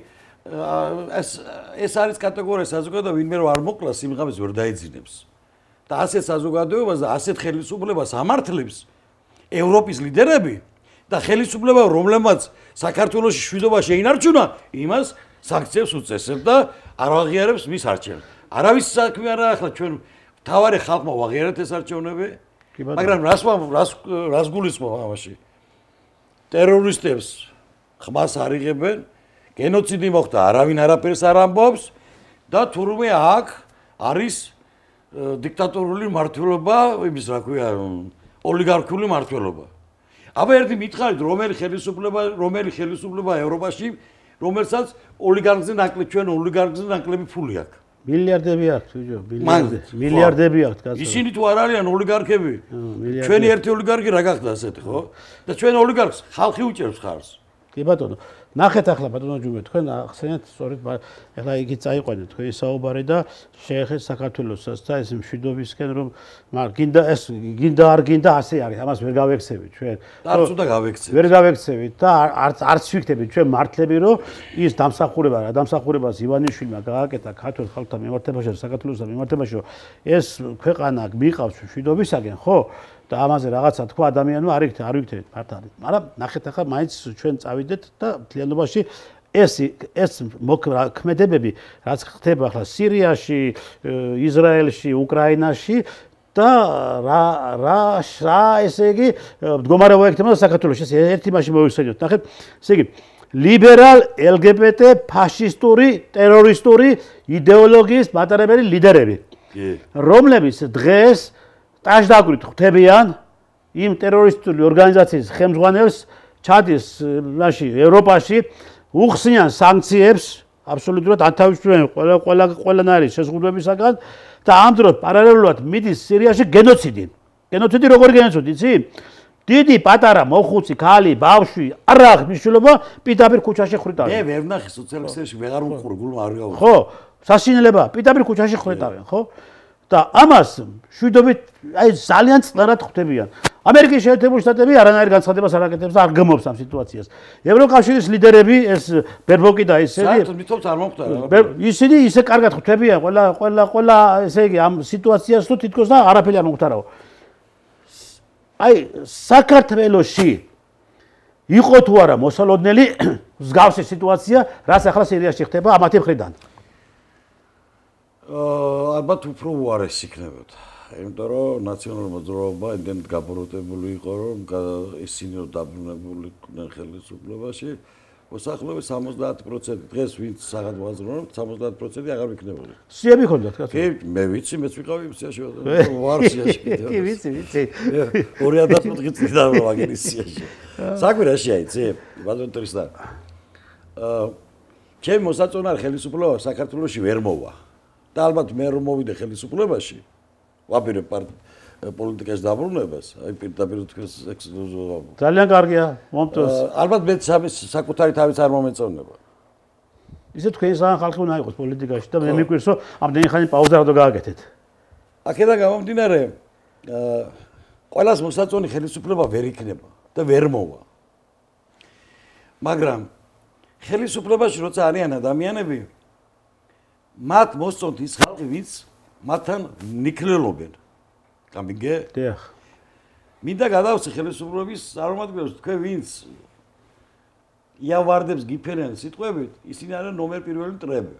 ეს არის კატეგორია საზოგადოება, ვინმე რომ არ მოკლა სიმღამის ვერ დაეძინებს. და ასეთ საზოგადოებას და ასეთ ხელისუფლებას ამართლებს ევროპის ლიდერები და ხელისუფლება, რომლებმაც საქართველოს შვიდობა შეინარჩუნა, იმას სანქციებს უწესებს და არ აღიარებს მის არჩევნებს. არავის საქმე არა ახლა ჩვენ თავარი ხალხმა ვაღიარეთ ეს არჩევნები, მაგრამ რას გულისხმობ ამაში? ტერორისტებს ხმას არიღებენ, გენოციდი მოხდა, არავინ არაფერს არ ამბობს და თურმე აქ არის დიქტატორული მმართველობა, იმის რა ქვია, ოლიგარქიული მმართველობა. აბა ერთი მითხარით, რომელი ხელისუფლება ევროპაში, რომელსაც ოლიგარქზე ნაკლები ჩვენ ოლიგარქზე ნაკლები ფული აქვს. მილიარდები აქვს, ბიჭო, მილიარდები აქვს, კაცო. ისინი თუ არ არიან ოლიგარქები, ჩვენი ერთი ოლიგარქი რა გახდა ასეთი, ხო? და ჩვენ ოლიგარქს ხალხი უჭერს ხარს. კი ბატონო. ნახეთ ახლა ბატონო ჯუმე, თქვენ ახსენეთ სწორედ, ახლა იგი წაიყვანეთ თქვენი საუბარი და შეეხეთ საქართველოსაც და ეს მშვიდობისკენ რომ გინდა არ გინდა ასე არის, ამას ვერ გავექცევით ჩვენ. არც უნდა გავექცევით. ვერ გავექცევით და არც ვიქნებით ჩვენ მართლები რომ ის დამსახურებას ივანიშვილმა გააკეთა ქართულ ხალხთა მიმართებაში და საქართველოსთან მიმართებაში რომ ეს ქვეყანა მიყავს მშვიდობისკენ, ხო? და ამაზე რაღაცა თქვა ადამიანმა არ ვიქნებით მართალი. მაგრამ ნახეთ ახლა მაინც ჩვენ წავიდეთ და მთლიანობაში ეს მოქმედებები რაც ხდება ახლა სირიაში, ისრაელში, უკრაინაში და რა ესე იგი მდგომარეობა ექნება საქართველოში. ერთი მაშინ მოვიხსენოთ. ნახეთ, ესე იგი ლიბერალ, LGBT, ფაშისტური, ტერორისტული იდეოლოგიის მატარებელი ლიდერები, რომლებიც დღეს ტაჟდაგვით ხვდებიან იმ ტერორისტული ორგანიზაციის ხელმძღვანელს ჩადის ევროპაში უხსნიან სანქციებს აბსოლუტურად ათავისუფლდნენ ყველანაირი შეზღუდვებისაგან და ამ დროს პარალელურად მიდის სირიაში გენოციდი. გენოციდი როგორი გენოციდი, იცი? დიდი პატარა მოხუცი, ქალი, ბავშვი არ აქვს მნიშვნელობა, პირდაპირ ქუჩაში ხრიტავენ. მე ვერ ვნახე სოციალისტებში ვეღარ ვუყური, გულმა არ გავუყური. ხო, სასინელება, პირდაპირ ქუჩაში ხრიტავენ, ხო? და ამას შვიდობით აი ძალიან წყნარად ხვდებიან. ამერიკის შეერთებული შტატები არანაირ განცხადებას არ აკეთებს და არ გმობს ამ სიტუაციას. ევროკავშირის ლიდერები ეს ბერბოკი და ისინი საერთოდ მithomს არ მომხდარა. ისინი ისე კარგად ხვდებიან ყველა ესე იგი ამ სიტუაციას თუ თითქოს და არაფერი არ მომხდარაო. აი საქართველოში იყო თუ არა მოსალოდნელი მსგავსი სიტუაცია, რაც ახლა სირიაში ხდება ამათი მხრიდან. ალბათ უფრო უარესი იქნებოდა. იმიტომ რომ ნაციონალური მოძრაობა იმდენად გაბოროტებული იყო, რომ ისინი რომ დაბრუნებული იყვნენ ხელისუფლებაში, მოსახლეობის 70% დღეს ვინც საღამოაზრო რომ 70% აღარ იქნებოდა. სიები ხონდათ კაცო? კი, მე ვიცი, მეც ვიყავი სიაში, ვარ სიაში. კი, ვიცი. 2004 წლიდან ვარ სიაში. საქმე რა შეაიცი? ბატონო ტრისტან. ჩემი მოსაწონარი ხელისუფლება საქართველოში ვერ მოვა. და ალბათ მე რომ მოვიდე ხელისუფლებაში, ვაპირებ პოლიტიკაში დაბრუნებას, აი პირდაპირ თქვენს ექსკლუზივად. ძალიან კარგია, მომწონს. ალბათ მე საკუთარი თავიც არ მომეწონება. ისე თქვენი საგან ხალხი უნდა იყოს პოლიტიკაში და მე მიგვირს რომ ამდენი ხანი პაუზა რა გააკეთეთ. აქედან გამომდინარე, ყველას მოსაწონი ხელისუფლება ვერ იქნება და ვერ მოვა. მაგრამ ხელისუფლებაში როცა არიან ადამიანები მათ მოსწონთ ის ხალხი, ვინც მათთან ნიკლელობენ. გამიგე? დიახ. მინდა გადავცე ხელისუფლების წარმომადგენლებს, თქვენ ვინც იავარდებს გიფერენ სიტყვებით, ისინი არიან ნომერ პირველი მტრები.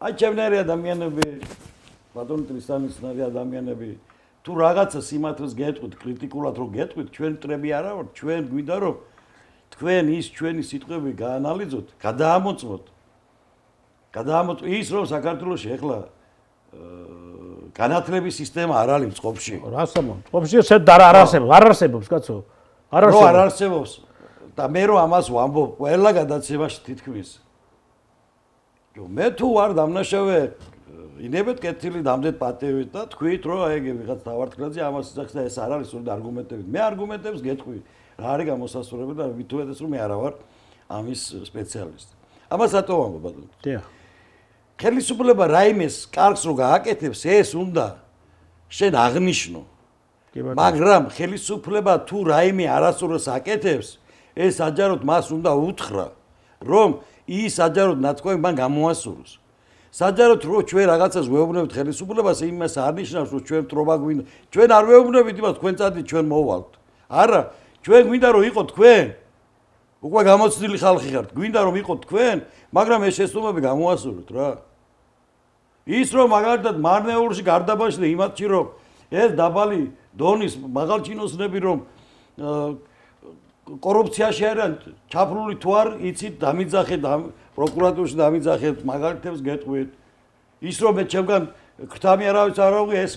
აი ჩემნაირი ადამიანები, ბატონო ტრისტანისნაირი ადამიანები, თუ რაღაცა სიმართლეს გეტყვით, კრიტიკულად რომ გეტყვით, ჩვენ მტრები არა ვართ, ჩვენ გვინდა რომ თქვენ ის ჩვენი სიტყვები გაანალიზოთ, გადაამოწმოთ. ის რომ საქართველოში ახლა განათლების სისტემა არ არის წყობში. რა ასამო? წყობში არ არსებობს, კაცო. არ არსებობს. და მე რომ ამას ვამბობ, ყველა გადაცემაში თითქმის. მე თუ ვარ დამნაშავე, ინებეთ კეთილი დამდეთ პატივით და თქვით, რომ აი ეგ ვიღაც დავარტყრაძე ამას იძახს და ეს არ არის სულ არგუმენტებით. მე არგუმენტებს გეტყვი. რა არის გამოსასწორებელი და მით უმეტეს რომ მე არა ვარ ამის სპეციალისტი. ამას რატო ვამბობ ბატონო? დიახ. ხელისუფლება რაიმეს კარგს რო გააკეთებს, ეს უნდა შენ აღნიშნო. მაგრამ ხელისუფლება თუ რაიმე არასწორს აკეთებს, ეს საჯაროდ მას უნდა უთხრა, რომ ის საჯაროდ ნათქვამი მან გამოასუროს. საჯაროდ რო ჩვენ რაღაცას ვეუბნებით ხელისუფლებას, იმას არ ნიშნავს, რომ ჩვენ ტრობა გვინდა. ჩვენ არ ვეუბნებით იმას, თქვენ წადით, ჩვენ მოვალთ. არა, ჩვენ გვინდა რომ იყო თქვენ. უკვე გამოცდილი ხალხი ხართ, გვინდა რომ იყო თქვენ, მაგრამ ეს შეცდომები გამოასუროთ რა. ის რომ მაგალითად მარნეულში გარდაბაში და იმათში რომ ეს დაბალი დონის მაღალჩინოსნები რომ კორუფციაში არიან ჩაფლული თუ არ იცით დამიძახეთ პროკურატურაში დამიძახეთ მაგალითებს გეტყვით. ის რომ მე ჩემგან ქრთამი არავის არ აღვი ეს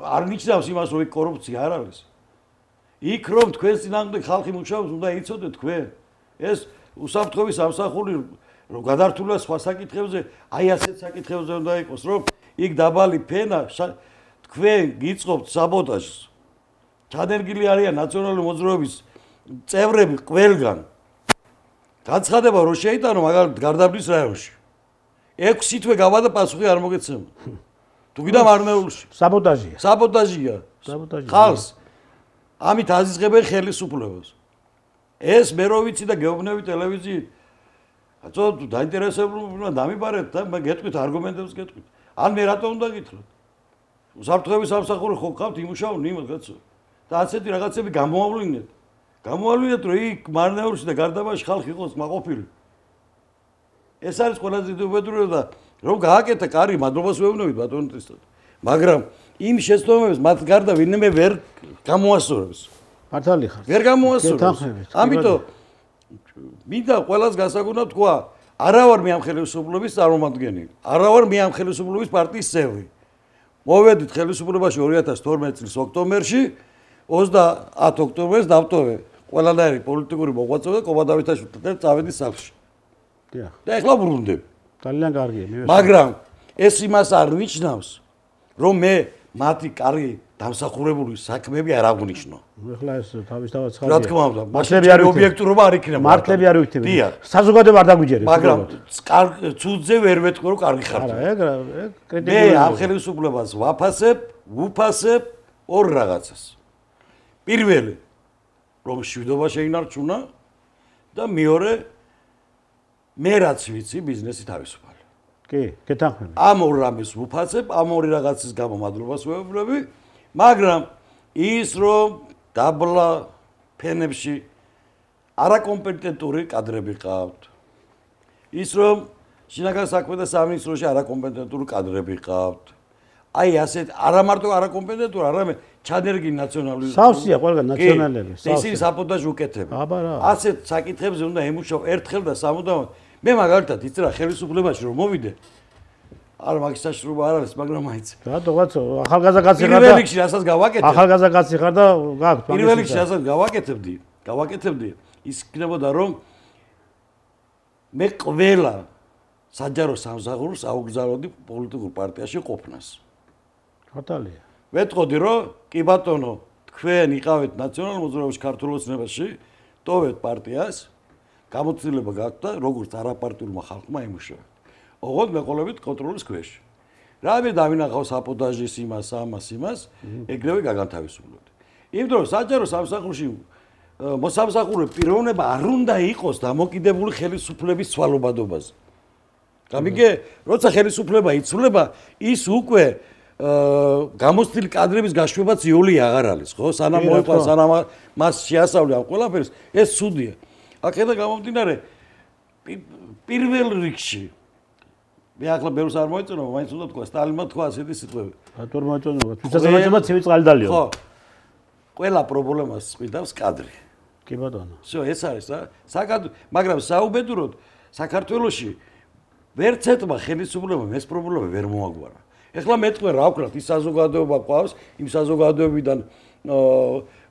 არ ნიშნავს იმას რომ კორუფცია არ არის. იქ რომ თქვენ წინააღმდეგ ხალხი მუშაობს უნდა იცოდეთ თქვენ. ეს უსაფრთხოების სამსახური რომ გადართულია სხვა საკითხებზე, აი ასეთ საკითხებზე უნდა იყოს, რომ იქ დაბალი ფენა თქვენ გიწყობთ საბოტაჟს. ჩადენგილი არიან ნაციონალური მოძრაობის წევრები ყველგან. განცხადება რომ შეიტანო მაგალითად გარდაბნის რაიონში. 6 თვე გავა და პასუხი არ მოგეცემა. თუ გინდა მარნეულში. საბოტაჟია. საბოტაჟია. ხალხს ამით აზიზღებენ ხელისუფლებას. ეს მე რო ვიცი და გეუბნები ტელევიზიით. აცო დაინტერესებულმა დამიბარეთ და მე გეტყვით არგუმენტებს გეტყვით. ან მე რატო უნდა გითხრათ? უსაფრთხოების სამსახური ხო ყავთ იმუშავნ იმას კაცო. და ასეთი რაღაცები გამოავლინეთ. გამოავლინეთ რომ იქ მარნეულში და გარდაბაში ხალხი იყოს მაყოფილი. ეს არის ყველაზე დიდი უბედურება და რომ გააკეთა კარი მადლობას ვეუბნებით ბატონისთან. მაგრამ იმ შეცდომებს მათ გარდა ვინმე ვერ გამოასწორებს. მართალი ხარ. ვერ გამოასწორებს. ამიტომ მინდა ყველას გასაგუნა თქვა, არა ვარ მე ამ ხელისუფლების წარმომადგენელი. არა ვარ მე ამ ხელისუფლების პარტიის წევრი. მოვედით ხელისუფლებაში 2012 წლის ოქტომბერში, 30 ოქტომბერს დავტოვე ყველანაირი პოლიტიკური მოღვაწე და კობადავითაშვილთან წავედი სახლში. დიახ. და ეხლა ბრუნდები. ძალიან კარგია. მაგრამ ეს იმას არ ნიშნავს, რომ მე მათი კარგი დამსახურებული საქმეები არ აღნიშნო. ეხლა ეს თავისთავად ხარია. რა თქმა უნდა, მართლები არ ობიექტურობა არ იქნება. მართლები არ ვიქნები. საზოგადოება არ დაგვიჯერებს. მაგრამ ცუდზე ვერ ვეთქვი რომ კარგი ხარ. არა, ეგ კრიტიკული. მე ამ ხელისუფლებას ვუფასებ ორ რაღაცას. პირველი, რომ შვიდობა შეინარჩუნა და მეორე, მე რაც ვიცი ბიზნესი თავისუფალი. კი, გეთანხმები. ამ ორ რამეს ვუფასებ, ამ ორი რაღაცის გამო მადლობას ვეუბნები, მაგრამ ის რომ დაბლა ფენებში არაკომპეტენტური კადრები ყავთ. ის რომ შინაგან საქმეთა სამინისტროში არაკომპეტენტური კადრები ყავთ. აი ასეთ არა მარტო არაკომპეტენტური, არამედ ჩადენგილი ნაციონალური სავსეა ყველგან ნაციონალები. ისინი საპოტაჟი უკეთებენ. აბა რა. ასეთ საკითხებზე უნდა ემუშაო ერთხელ და სამუდამოდ. მე მაგალითად იცი რა ხელისუფლებაში რომ მოვიდე არა მაგის საშუალება არ არის, მაგრამ მაინც. რატო კაცო, ახალგაზრდა კაცი ხარ და პირველ რიგში რასაც გავაკეთებ. ახალგაზრდა კაცი ხარ და გაქვს მაგის. პირველ რიგში რასაც გავაკეთებდი, ის იქნებოდა რომ მე ყველა საჯარო სამსახურს აუგზავნოდი პოლიტიკურ პარტიაში ყოფნას. მართალია. ვეთყოდი რომ კი ბატონო, თქვენ იყავით ნაციონალურ მოძრაობაში ქართულ ოცნებაში, ტოვეთ პარტიას, გამოცდილება გაქვთ და როგორც არაპარტიულმა ხალხმა იმუშაოთ. ოღონდ მეყოლებით კონტროლის ქვეშ. რამე დავინახავ საპოტაჟის იმას, ეგრევე გაგანთავისუფლოთ. იმიტომ რომ საჯარო სამსახურში მოსამსახურე პიროვნება არ უნდა იყოს დამოკიდებული ხელისუფლების ცვალობადობაზე. გამიგე, როცა ხელისუფლება იცვლება, ის უკვე გამოცდილი კადრების გაშვებაც იოლი აღარ არის, ხო? სანამ მოეყვა, სანამ მას შეასწავლე ამ ყველაფერს, ეს ცუდია. აქედან გამომდინარე, პირველ რიგში მე ახლა ბევრს არ მოეწონა, მაინც უნდა თქვა, სტალინმა თქვა ასეთი სიტყვები. რატო მოეწონა? თვითაზრაცება ცივი წყალი დალია. ხო. ყველა პრობლემას ყიდავს კადრი. კი ბატონო. всё, ეს არის რა. მაგრამ საუბედუროდ საქართველოში ვერც ეთმა ხელისუფლებამ ეს პრობლემა ვერ მოაგვარა. ეხლა მეტყვე რა ვქნათ, ის საზოგადოება ყავს, იმ საზოგადოებიდან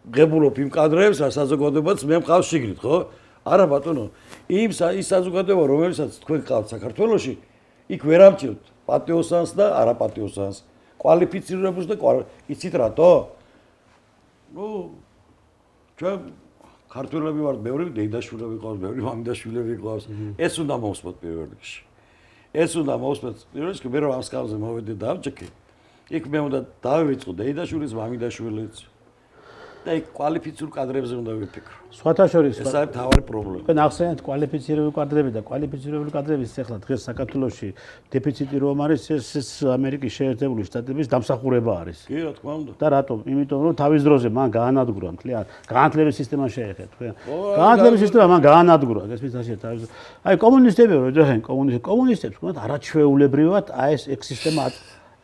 ღებულობ იმ კადრებს, რა საზოგადოებაც მე მყავს შიგნით, ხო? არა ბატონო, ის საზოგადოება, რომელსაც თქვენ ყავთ საქართველოში, იქ ვერ ამჭირთ პატიოსანს და არაპატიოსანს, კვალიფიცირებულს და იცით რატო? ჩვენ ქართველები ვართ, ბევრი დეიდაშვილები ყავს, ბევრი მამიდაშვილები ყავს. ეს უნდა მოვსმოთ პირველ რიგში. ეს უნდა მოვსმოთ პირველ რიგში, მე რომ ამ სკამზე მოვედი და ამჭიქი. იქ მე უნდა დავივიწყო დეიდაშვილის, მამიდაშვილის და იქ კვალიფიცირებულ კადრებზე უნდა ვიფიქრო. სხვათა შორის ეს არის თავარი პრობლემა. თქვენ ახსენეთ კვალიფიცირებულ კადრები და კვალიფიცირებულ კადრების ახლა დღეს საქართველოში დეფიციტი რომ არის, ეს ამერიკის შეერთებული შტატების დამსახურება არის. კი, რა თქმა უნდა. და რატომ? იმიტომ რომ თავის დროზე მან გაანადგურა მთლიან განათლების სისტემა შეეხეთ, თქვენ. განათლების სისტემა მან გაანადგურა, ესმის ასე თავის. აი კომუნისტები რო ძახენ კომუნისტებს თქვათ არაჩვეულებრივად აი ეს სისტემა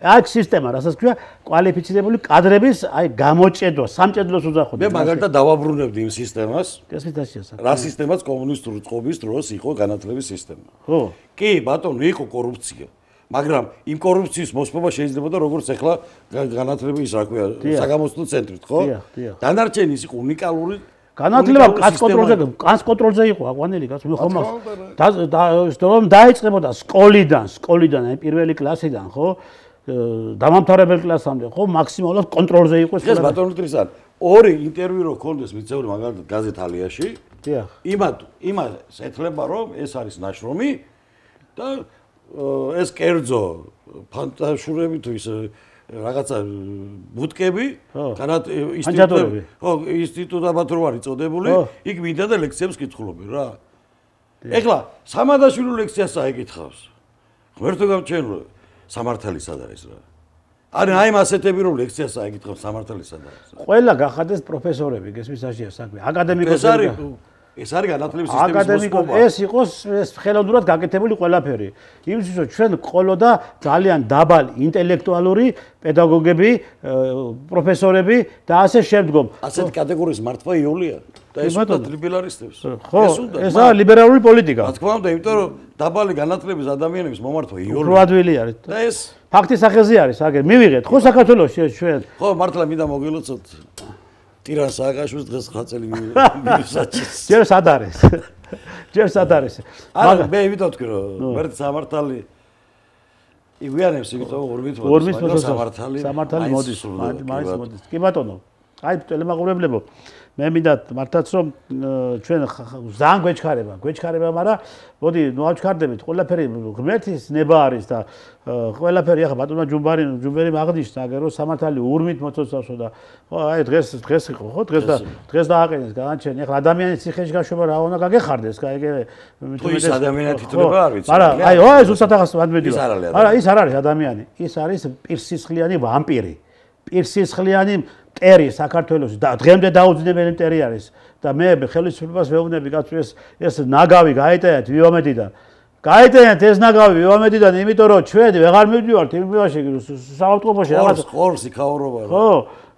აქ სისტემა, რასაც ქვია, კვალიფიცირებული კადრების აი გამოჭედვა, სამჭედლოს უძახოდნენ. მე მაგალითად დავაბრუნებდი იმ სისტემას. ესმის ასე. რა სისტემაც კომუნისტური წყობის დროს იყო განათლების სისტემა. ხო. კი, ბატონო, იყო კორუფცია. მაგრამ იმ კორუფციის მოსპობა შეიძლებოდა როგორც ახლა განათლების რა ქვია, საგამოცდო ცენტრით, ხო? დანარჩენი ის იყო უნიკალური განათლება კანს კონტროლზე იყო აყვანილი კაც მე ხომ რომ დაიწყებოდა სკოლიდან აი პირველი კლასიდან ხო დამამთავრებელ კლასამდე ხო მაქსიმალურად კონტროლზე იყო ეს ბატონო ტრისან ორი ინტერვიუ რო ქონდეს მიცეური მაგალითად გაზეთ ალიაში დიახ იმას ეთლება რომ ეს არის ნაშრომი და ეს კერძო ფანტაშურები თუ ის რაღაცა ბუტკები, განათ ინსტიტუტები. ხო, ინსტიტუტებად რო არის წოდებული, იქ მინდა და ლექციებს კითხულობენ რა. ეხლა სამადაშვილი ლექციას აიკითხავს. ღმერთო გამჩენლო, სამართალი სად არის რა. აი ამ ასეთები რომ ლექციას აიკითხავს სამართალი სად არის. ყველა გახადეს პროფესორები, გესმის აშია საქმე. აკადემიკოსები ეს არის განათლების სისტემის აკადემიკოსი ეს იყოს ეს ხელოვნურად გაკეთებული ყველაფერი. იმისთვის რომ ჩვენ ყოლოდა ძალიან დაბალი ინტელექტუალური პედაგოგები, პროფესორები და ასე შემდგომ. ასეთ კატეგორიის მართვა იოლია და ეს უნდა ლიბერალისტებს. ხო, ესაა ლიბერალური პოლიტიკა. რა თქმა უნდა, იმიტომ რომ დაბალი განათლების ადამიანების მომართვა იოლია. უბრალდვილი არის. და ეს ფაქტის სახელზე არის, აგერ მივიღეთ ხო საქართველოში ჩვენ. ხო, მართლა მინდა მოგილოცოთ. ტირან სააკაშვილის დღეს ხაწელი მივისაჩეს. ჯერ სად არის? ჯერ სად არის? არა, მე ვიტყოდ ვთქვი რომ მერტ სამართალი იგვიანებს, იმიტომ ორმით სამართალი მოდის. მოდის. კი ბატონო. აი ტელემაყურებლებო, მე მინდა მართლაც რომ ჩვენ ძალიან გვეჩქარება, მაგრამ მოდი ნუ ავჩქარდებით, ყველაფერი ღმერთის ნება არის და ყველაფერი ახლა ბატონო ჯუმბერი მაგნიშნა, აგერ რომ სამართალი ურმით მოცოცავსო და აი დღეს იყო ხო? დღეს დააყენეს განაჩენი. ახლა ადამიანის ციხეში გაშვება რა უნდა გაგეხარდეს, კაიგე. თუ ის ადამიანი თითოეულ არ ვიცი. არა, აი ეს უსათახას ვადმედიო. არა, ის არ არის ადამიანი, ის არის პირსისხლიანი ვამპირი. პირსისხლიანი მტერი საქართველოს და დღემდე დაუძინებელი მტერი არის და მე ხელისუფლებას ვეუბნები კაცო ეს ნაგავი გაეტანეთ ვიომედიდან. გაეტანეთ ეს ნაგავი ვიომედიდან, იმიტომ რომ ჩვენ ვეღარ მივდივართ იმ ბიოში საავტომობილში რაღაც ხორს იქაურობა რა. ხო,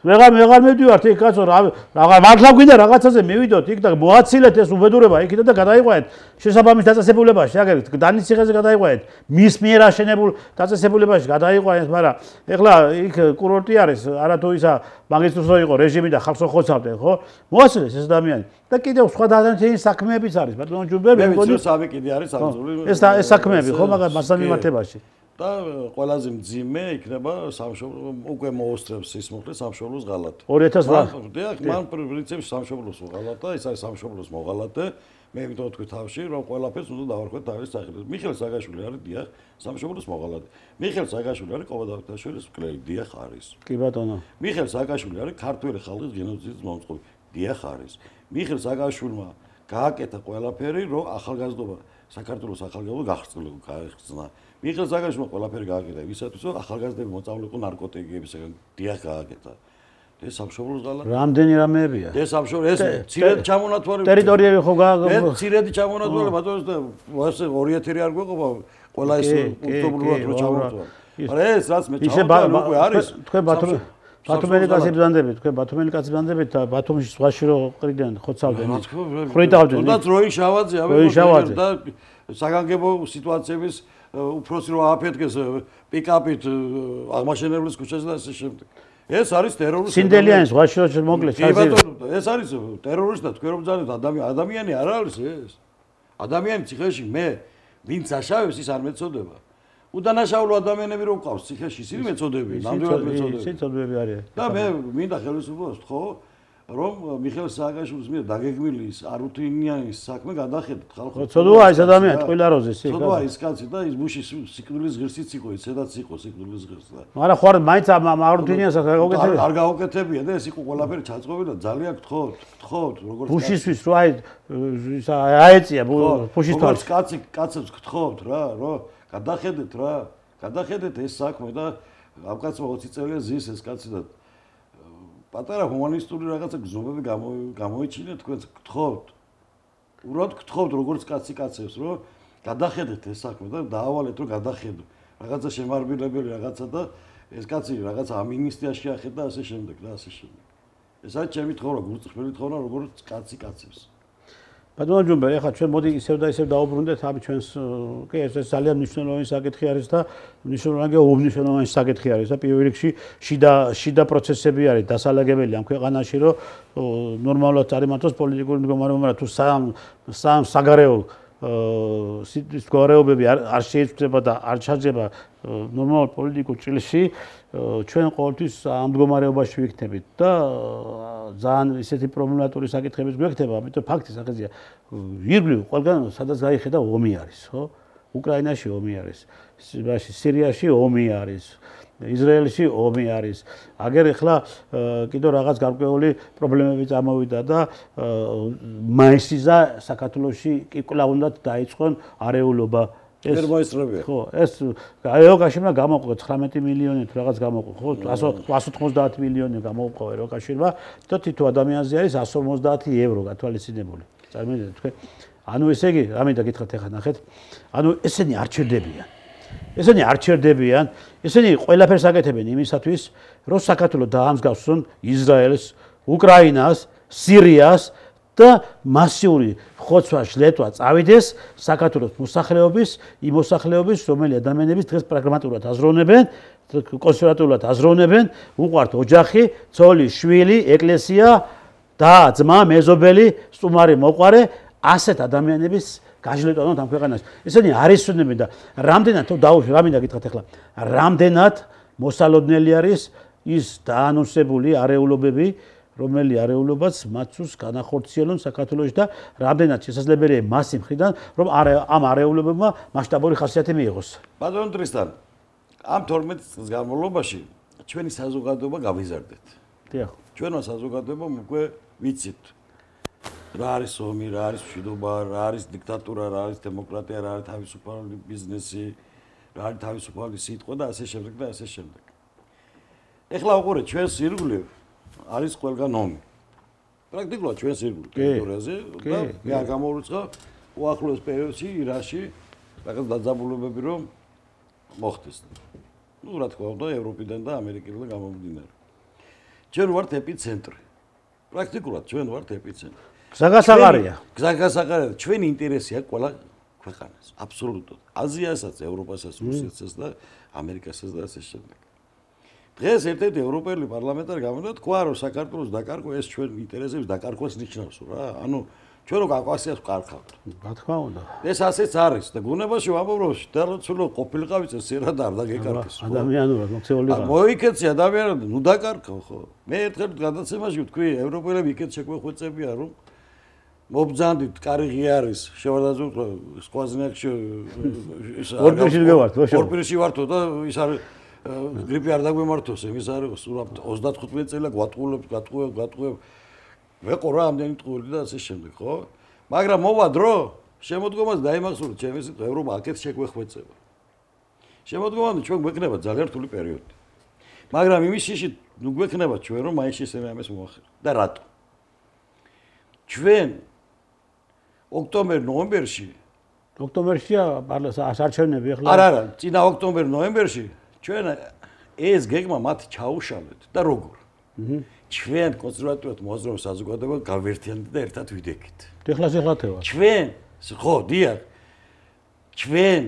ვეღარ მივდივართ იქ კაცო რა მართლა გვინდა რაღაცაზე მივიდოთ იქ და მოაცილეთ ეს უბედურება იქიდან და გადაიყვანეთ შესაბამის დაწესებულებაში, აგერ დანის ციხეზე გადაიყვანეთ, მის მიერ აშენებულ დაწესებულებაში გადაიყვანეთ, მაგრამ ეხლა იქ კურორტი არის, არა თუ ისა მაგისტრის რო იყო რეჟიმი და ხალხს ხოცავდნენ, ხო? მოაცილეს ეს ადამიანი და კიდევ სხვა დანარჩენი საქმეებიც არის, ბატონო ჯუმბერი მე მგონი სამი კიდე არის სამწუხაროდ. ეს საქმეები ხო, მაგრამ მასთან მიმართებაში. და ყველაზე მძიმე იქნება სამშობლო უკვე მოუსწრებს სისმოხლე სამშობლოს ღალატი. 2008. დიახ, მან პრინციპი სამშობლოს მოღალატა, ეს არის სამშობლოს მოღალატე. მე იმიტომ ვთქვი თავში, რომ ყველაფერს უნდა დავარქვათ თავის სახელზე. მიხეილ სააკაშვილი არის, დიახ, სამშობლოს მოღალატე. მიხეილ სააკაშვილი არის ყობადავთაშვილის მკვლელი, დიახ არის. კი ბატონო. მიხეილ სააკაშვილი არის ქართველი ხალხის გენოციდის მომწყობი, დიახ არის. მიხეილ სააკაშვილმა გააკეთა ყველაფერი, რომ ახალგაზრდობა საქართველოს ახალგაზრდობა გახრწნა. მიხეილ სააკაშვილმა ყველაფერი გააკეთა ისათვის, რომ ახალგაზრდები მოწავლილიყო ნარკოტიკებისგან, დიახ გააკეთა. ეს სამშობლოს ღალატი. რამდენი რამეებია? ეს სამშობლო ეს ცირედ ჩამონათვალე. ტერიტორიები ხო მე ცირედი ჩამონათვალე, ბატონო და ასე 2000 არ გვეყობა ყველა ეს უთობლურად რო ჩამონათვალე. მაგრამ ეს რაც მე ჩამონათვალე უკვე არის. თქვენ ბათუმელი კაცი ბრძანდებით, თქვენ ბათუმელი კაცი ბრძანდებით და ბათუმში ზღვაში რო ყრიდან ხოცავდნენ. ხრიტავდნენ. თუნდაც როი შავაძე და საგანგებო სიტუაციების უფროსი რომ ააფეთქეს პიკაპით აღმაშენებლის ქუჩაზე და ასე შემდეგ. ეს არის ტერორისტი. სინდელიანის ვაშროჩ მოკლედ ეს არის ტერორისტი და თქვენ რომ ძალით ადამიანი არ არის ეს. ადამიანი ციხეში მე ვინც აშავებს ის არ მეწოდება. უდანაშაულო ადამიანები რომ ყავს ციხეში ისინი მეწოდებიან, ნამდვილად მეწოდებიან. სიცოცხლეები არიან. და მე მინდა ხელისუფლებას ვთხოვ რომ მიხეილ სააკაშვილის მიერ დაგეგმილი ის არუთინიანის საქმე გადახედოთ ხალხო. ცოდვა ეს ადამიანი ტყილა როზეს იქ. ცოდვა ის კაცი და ის ბუში სიკვდილის ღირსიც იყო, სადაც იყო სიკვდილის ღირსი. მაგრამ ხო არ მაინც არუთინიანს გაუკეთებია. არ გაუკეთებია და ეს იყო ყველაფერი ჩაწყობილი და ძალიან გთხოვთ როგორც ბუშისთვის რო აეწია ბუშის თვალს. კაცებს გთხოვთ რა, რომ გადახედეთ რა, გადახედეთ ეს საქმე და ამ კაცმა 20 წელია ზის ეს კაცი და პატარა ჰუმანისტური რაღაცა გზნობები გამოიჩინეთ თქვენ გთხოვთ. უბრალოდ გთხოვთ როგორც კაცებს რომ გადახედეთ ეს საქმე და დაავალეთ რომ გადახედო. რაღაცა შემარბილებელი რაღაცა და ეს კაცი რაღაცა ამინისტიაში ახედა და ასე შემდეგ და ასე შემდეგ. ეს არის ჩემი თხოვნა, გულწრფელი თხოვნა როგორც კაცებს. ბატონო ჯუმბერი, ახლა ჩვენ მოდი ისევ და ისევ დაუბრუნდეთ ამ ჩვენს კი ეს ძალიან მნიშვნელოვანი საკითხი არის და მნიშვნელოვანი უნიშნულოვანი საკითხი არის და პირველ რიგში შიდა პროცესები არის დასალაგებელი ამ ქვეყანაში რომ ნორმალურად წარიმართოს პოლიტიკური მდგომარეობა თუ სამ საგარეო სიტუაციები არ შეიძლება და არ ჩაძება ნორმალურ პოლიტიკურ ჭრილში ჩვენ ყოველთვის ამ მდგომარეობაში ვიქნებით და ძალიან ისეთი პრობლემატური საკითხებიც გვექნება, ამიტომ ფაქტი სახეზია. ირგვლივ ყველგან სადაც გაიხედა ომი არის, ხო? უკრაინაში ომი არის, სირიაში ომი არის, ისრაელში ომი არის. აგერ ახლა კიდევ რაღაც გარკვეული პრობლემები წამოვიდა და მაისიზა საქართველოში კი კვლავ უნდა დაიწყონ არეულობა. ხო, ეს ევროკავშირმა გამოყო 19 მილიონი თუ რაღაც გამოყო, ხო? 190 მილიონი გამოყო ევროკავშირმა და თითო ადამიანზე არის 150 евро გათვალისწინებული. წარმოიდგინეთ თქვენ. ანუ ესე იგი, რამე დაგითხრათ ახლა ნახეთ. ანუ ესენი არ ჩერდებიან. ესენი ყველაფერს აკეთებენ იმისათვის, რომ საქართველოს დაამსგავსონ ისრაელს, უკრაინას, სირიას და მასიური ხოცვა შლეტვა წავიდეს საქართველოს იმ მოსახლეობის, რომელი ადამიანების დღეს პრაგმატულად აზროვნებენ, კონსერვატულად აზროვნებენ, უყვართ ოჯახი, ცოლი, შვილი, ეკლესია და ძმა, მეზობელი, სტუმარი, მოყვარე, ასეთ ადამიანების გაჟლეტვანოთ ამ ქვეყანაში. ესენი არისუნები და რამდენად თუ დაუშვი, რა მინდა გითხრათ ახლა, რამდენად მოსალოდნელი არის ის დაანონსებული არეულობები, რომელი არეულობაც მათთვის განახორციელონ საქართველოში და რამდენად შესაძლებელია მასი მხრიდან, რომ ამ არეულობებმა მასშტაბური ხასიათი მიიღოს. ბატონო ტრისტან, ამ 12 წლის განმავლობაში ჩვენი საზოგადოება გავიზარდეთ. დიახ. ჩვენმა საზოგადოებამ უკვე ვიცით რა არის ომი, რა არის მშვიდობა, რა არის დიქტატურა, რა არის დემოკრატია, რა არის თავისუფალი ბიზნესი, რა არის თავისუფალი სიტყვა და ასე შემდეგ და ასე შემდეგ. ეხლა უყურეთ ჩვენს ირგვლივ არის ყველგან ომი. პრაქტიკულად ჩვენს ირგვლივ ტერიტორიაზე და მე არ გამოვიწყავ უახლოეს პერიოდში ირანში რაღაც დაძაბულობები რომ მოხდეს. ნუ რა თქმა უნდა ევროპიდან და ამერიკიდან გამომდინარე. ჩვენ ვართ ეპიცენტრი. პრაქტიკულად ჩვენ ვართ ეპიცენტრი. გზაგასაღარია. გზაგასაღარია. ჩვენი ინტერესია ყველა ქვეყანას, აბსოლუტურად. აზიასაც, ევროპასაც, რუსეთსაც და ამერიკასაც და ასე შემდეგ. დღეს ერთ-ერთი ევროპელი პარლამენტარი გამოდა თქვა რომ საქართველოს დაკარგვა ეს ჩვენ ინტერესების დაკარგვას ნიშნავს რა. ანუ ჩვენ რო კავკასიას ვკარგავთ. რა თქმა უნდა. ეს ასეც არის და გუნებაში ვამბობ რომ შედარწმუნო ყოფილიყავი წესერა და არ დაგეკარგეს. ადამიანურად მოქცეული ვარ. მოიქეცი ადამიანად, ნუ დაკარგავ ხო. მე ერთხელ გადაცემაში ვთქვი ევროპელები იქეთ შეგვეხვეწებია რომ მობძანდით კარი ღია არის შევადაზოთ სკვაზნიაკში ორპირში ვართო და ის არის გრიპი არ დაგვემართოს იმის არის 35 წელი გვატყუებ ვეყო რა ამდენი ტყუილი და ასე შემდეგ ხო მაგრამ მოვა დრო შემოდგომას დაიმახსოვრეთ ჩემი სიტყვა ევროპა აქეთ შეგვეხვეწება შემოდგომამდე ჩვენ გვექნება ძალიან რთული პერიოდი მაგრამ იმის შიში ნუ გვექნება ჩვენ რომ მაისში ესე ამას მოახერხ და რატო ჩვენ ოქტომბერ-ნოემბერში არჩევნები ახლა არა წინა ოქტომბერ-ნოემბერში ჩვენ ეს გეგმა მათ ჩაუშალეთ და როგორ ჩვენ კონსერვატიულად მოაზროვნე საზოგადოება გავერთიანდით და ერთად ვიდექით ეხლა შეხლათევა ჩვენ ხო დიახ ჩვენ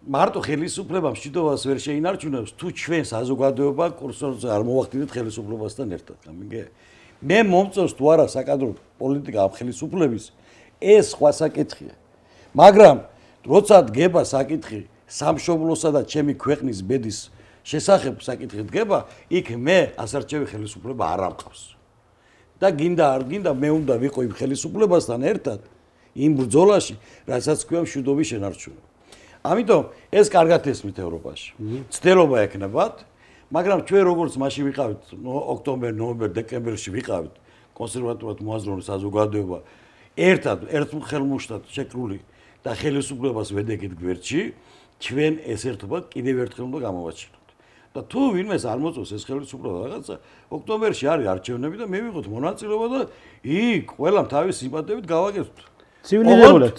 მარტო ხელისუფლებამ მშვიდობას ვერ შეინარჩუნებს თუ ჩვენ საზოგადოება კურსორზე არ მოვახდინეთ ხელისუფლებასთან ერთად. მე მომწონს თუ არა საკადრო პოლიტიკა ამ ხელისუფლების ეს სხვა საკითხია. მაგრამ როცა დგება საკითხი სამშობლოსა და ჩემი ქვეყნის ბედის შესახებ საკითხი დგება, იქ მე ასარჩევი ხელისუფლება არ ამყავს. და გინდა არ გინდა მე უნდა ვიყო იმ ხელისუფლებასთან ერთად იმ ბრძოლაში, რასაც ქვია მშვიდობის შენარჩუნება. ამიტომ ეს კარგად ესმით ევროპაში. ცდელობა ექნებათ, მაგრამ ჩვენ როგორც მაშინ ვიყავით ოქტომბერ, ნოემბერ, დეკემბერში ვიყავით კონსერვატულად მოაზროვნე საზოგადოება ერთად ხელმუშტად შეკრული და ხელისუფლებას ვედეგეთ გვერდში, ჩვენ ეს ერთობა კიდევ ერთხელ უნდა გამოვაჩინოთ. და თუ ვინმეს არ მოწონს ეს ხელისუფლება რაღაცა, ოქტომბერში არის არჩევნები და მე ვიღოთ მონაწილეობა და იქ ყველამ თავის სიმპათიებით გავაკეთოთ.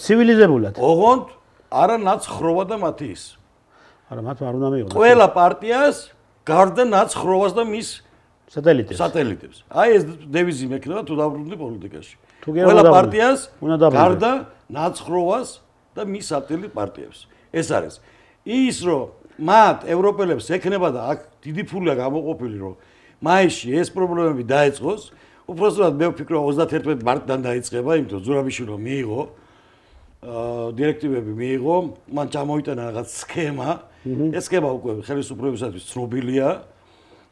ცივილიზებულად. ოღონდ არა ნაცხრობა და მათი ის. არა, მათ არ უნდა მიიღოს. ყველა პარტიას გარდა ნაცხრობას და მის სატელიტებს. აი ეს დევიზი მექნება თუ დაბრუნდი პოლიტიკაში. ყველა პარტიას გარდა ნაცხრობას და მის სატელიტ პარტიებს. ეს არის. ის რომ მათ ევროპელებს ექნება და აქ დიდი ფულია გამოყოფილი რომ მაისში ეს პრობლემები დაეწყოს, უბრალოდ მე ვფიქრობ 31 მარტიდან დაიწყება, იმიტომ ზურაბიშვილმა მიიღო დირექტივები მიიღო, მან ჩამოიტანა რაღაც სქემა. ეს სქემა უკვე ხელისუფლებისათვის ცნობილია,